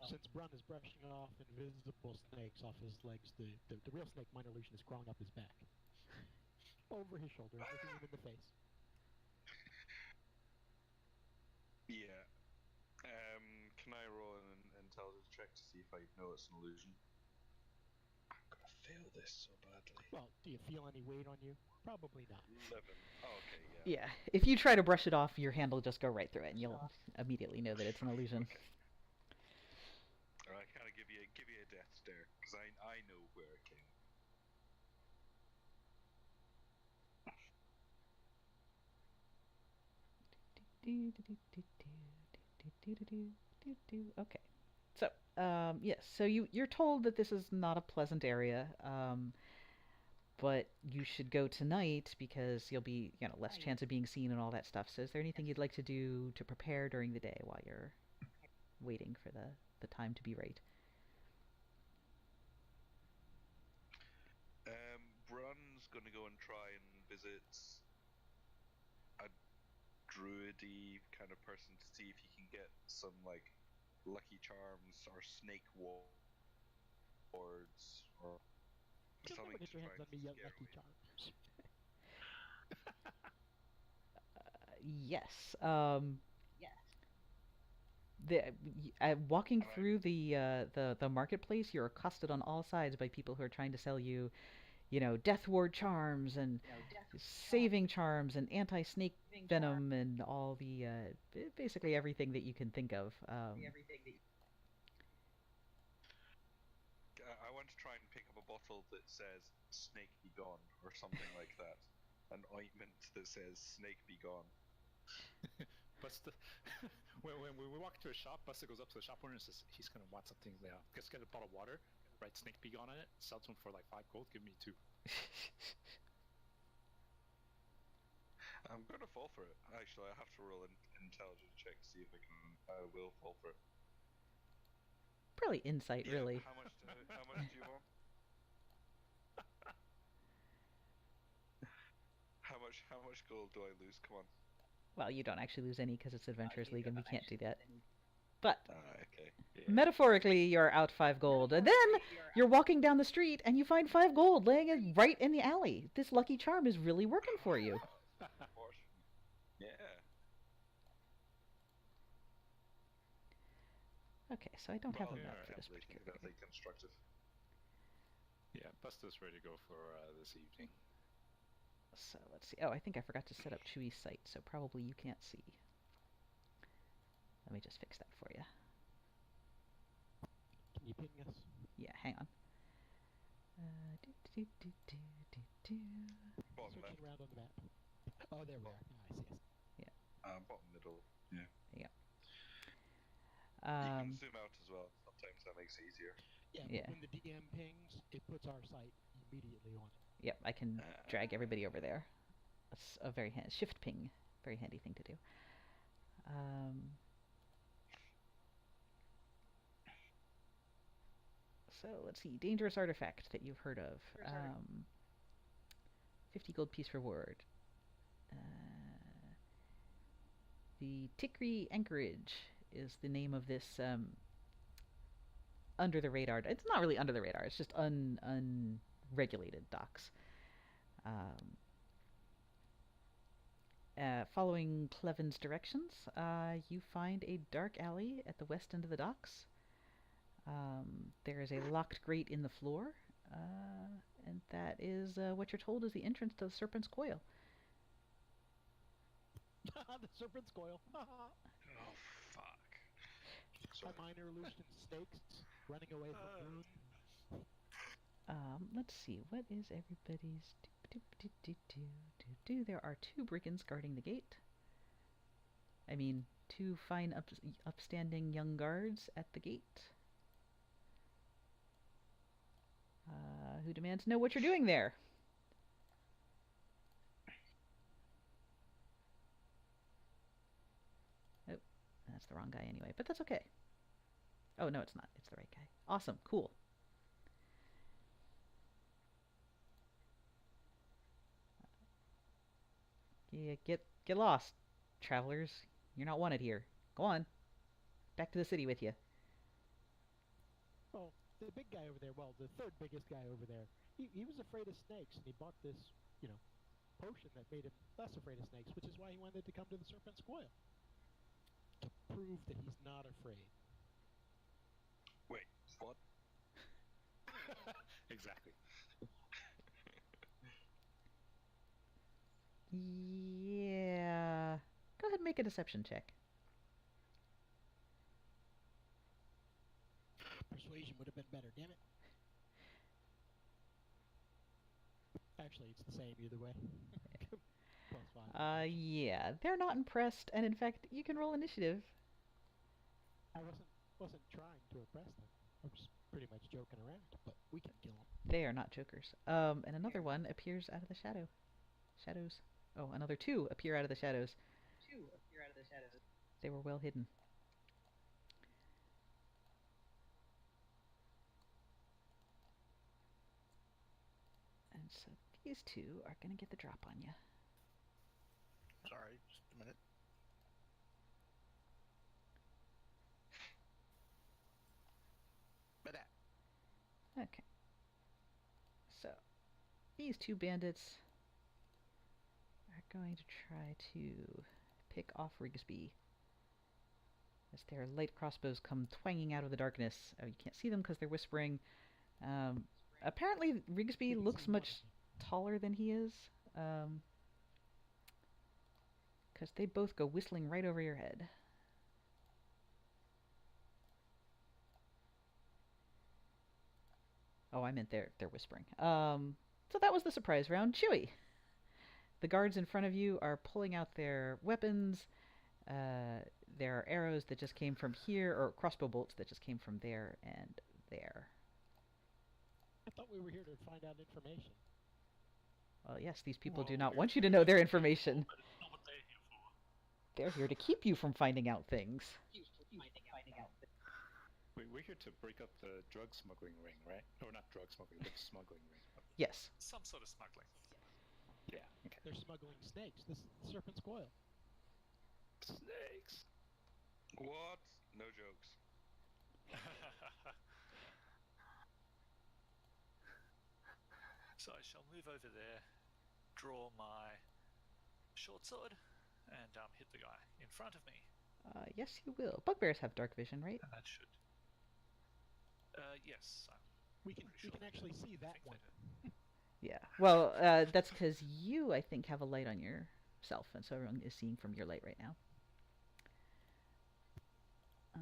Since Brun is brushing off invisible snakes off his legs, the real snake minor illusion is crawling up his back. Over his shoulder, looking him in the face. Yeah. Can I roll an intelligence check to see if I know it's an illusion? I'm gonna fail this so badly. Well, do you feel any weight on you? Probably not. 11. Oh, okay, yeah. Yeah, if you try to brush it off, your hand will just go right through it, and you'll immediately know that it's an illusion. Okay. I kind of give you a death stare because I know where it came. Okay. So, yes. So you're told that this is not a pleasant area, but you should go tonight because you'll be, less chance of being seen and all that stuff. So, is there anything you'd like to do to prepare during the day while you're waiting for the time to be right? Brun's gonna go and try and visit a druidy kind of person to see if he can get some like lucky charms or snake wards or You'll something never get to your try hands on and me yet, scare Lucky away. Charms. Yes. Walking through the marketplace, you're accosted on all sides by people who are trying to sell you, death ward charms and saving charms and anti-snake venom and all the basically everything that you can think of. I want to try and pick up a bottle that says "Snake be gone" or something like that. An ointment that says "Snake be gone." Buster, when we walk to a shop, Buster goes up to the shop owner and says he's gonna want something there. Just get a bottle of water, write "Snake be gone" on it, sell to him for like 5 gold. Give me 2. I'm gonna fall for it. Actually, I have to roll an intelligence check to see if I can. I will fall for it. Probably insight, Yeah, really. How much do you want? How much gold do I lose? Come on. Well, you don't actually lose any because it's Adventurers League and we can't do that. But Okay. Yeah. metaphorically, you're out 5 gold, and then you're walking down the street and you find 5 gold laying right in the alley. This lucky charm is really working for you. Yeah. Okay, so I don't have a Well, map yeah, for this definitely particular game. definitely constructive. Yeah, Buster's ready to go for this evening. So let's see. Oh, I think I forgot to set up Chewy's site, so probably you can't see. Let me just fix that for you. Can you ping us? Yeah, hang on. Bottom Searching left. around on the map. Oh, there we are. Ah, I see. Bottom middle. Yeah. Yeah. You can zoom out as well. Sometimes that makes it easier. Yeah, Yeah. when the DM pings, it puts our site immediately on it. Yep, I can drag everybody over there. That's a very shift ping, very handy thing to do. So let's see, dangerous artifact that you've heard of. 50 gold piece reward. The Tikri Anchorage is the name of this under the radar. It's not really under the radar. It's just unregulated docks. Following Cleven's directions, you find a dark alley at the west end of the docks. There is a locked grate in the floor, and that is what you're told is the entrance to the Serpent's Coil. The Serpent's Coil. Oh fuck. My minor illusion snakes running away from Moon. Let's see, what is everybody's There are 2 brigands guarding the gate. I mean, 2 fine upstanding young guards at the gate. Who demand to know what you're doing there. Oh, that's the wrong guy anyway, but that's okay. Oh, no, it's not. It's the right guy. Awesome. Cool. Yeah, get lost, travelers. You're not wanted here. Go on. Back to the city with you. Well, the big guy over there, well, the third biggest guy over there, he was afraid of snakes, and he bought this, potion that made him less afraid of snakes, which is why he wanted to come to the Serpent's Coil. To prove that he's not afraid. Wait, what? Exactly. Yeah. Go ahead and make a deception check. Persuasion would have been better, damn it. Actually, it's the same either way. +5. Yeah, they're not impressed, and in fact, you can roll initiative. I wasn't trying to impress them. I was pretty much joking around, but we can kill them. They are not jokers. And another one appears out of the shadows. Oh, another two appear out of the shadows. They were well hidden. And so these two are going to get the drop on you. Sorry, just a minute. Okay. So, these two bandits are going to try to pick off Rigsby as their light crossbows come twanging out of the darkness. Oh, you can't see them because they're whispering. Apparently, Rigsby looks much taller than he is, because they both go whistling right over your head. Oh, I meant they're whispering. So that was the surprise round. Chewie. The guards in front of you are pulling out their weapons. There are arrows that just came from here, or crossbow bolts that just came from there and there. I thought we were here to find out information. Well, yes, these people do Well, not we're want you to know their information. But it's not what they're here for. They're here to keep you from finding out things. We're here to break up the drug smuggling ring, right? Or not drug smuggling, but smuggling ring. Yes. Some sort of smuggling. Yeah, okay. They're smuggling snakes. This is the Serpent's Coil. Snakes! What? No jokes. So I shall move over there, draw my short sword, and hit the guy in front of me. Yes, you will. Bugbears have dark vision, right? And that should. Yes. We can pretty sure actually they do. see I that think one. they do. Yeah. Well, that's because you, I think, have a light on yourself, and so everyone is seeing from your light right now.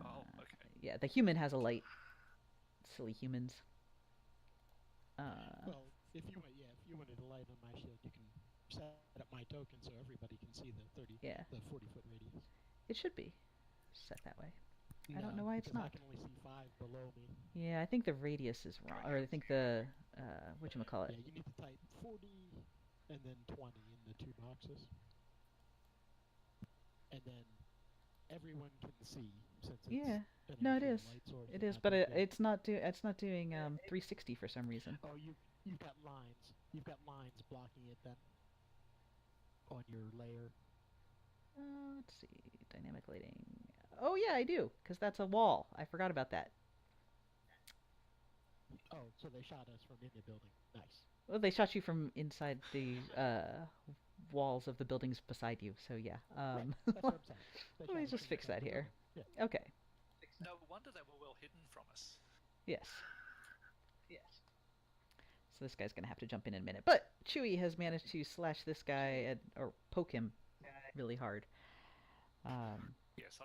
Oh, okay. Yeah, the human has a light. Silly humans. Well, if you wanted a light on my shield, you can set up my token so everybody can see the 40-foot radius. It should be set that way. I don't know why it's because not. I can only see 5 below me. Yeah, I think the radius is wrong, or I think the whatchamacallit. Yeah, you need to type 40 and then 20 in the 2 boxes. And then everyone can see since it's Yeah. an No, it actual is. light source It and is, not but just a- it's not doing 360 for some reason. Oh, you've got lines. You've got lines blocking it then on your layer. Let's see, dynamic lighting. Oh yeah, I do, because that's a wall. I forgot about that. Oh, so they shot us from in the building. Nice. Well, they shot you from inside the walls of the buildings beside you. So yeah. That's what I'm saying. They Let shot me us just from fix inside that the here. building. Yeah. Okay. No wonder they were well hidden from us. Yes. So this guy's gonna have to jump in a minute, but Chewie has managed to slash this guy or poke him really hard. Yes,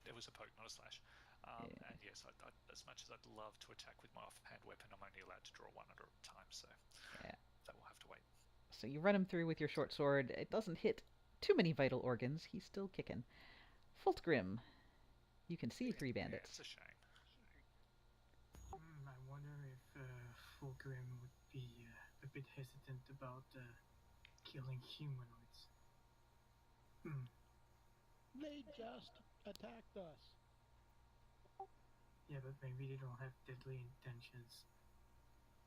it was a poke, not a slash. And yes, as much as I'd love to attack with my offhand weapon, I'm only allowed to draw one at a time, so Yeah. that will have to wait. So you run him through with your short sword. It doesn't hit too many vital organs. He's still kicking. Fultgrim, you can see 3 Yeah, bandits. it's a shame. I wonder if Fulgrim would be a bit hesitant about killing humanoids. They just attacked us. Yeah, but maybe they don't have deadly intentions.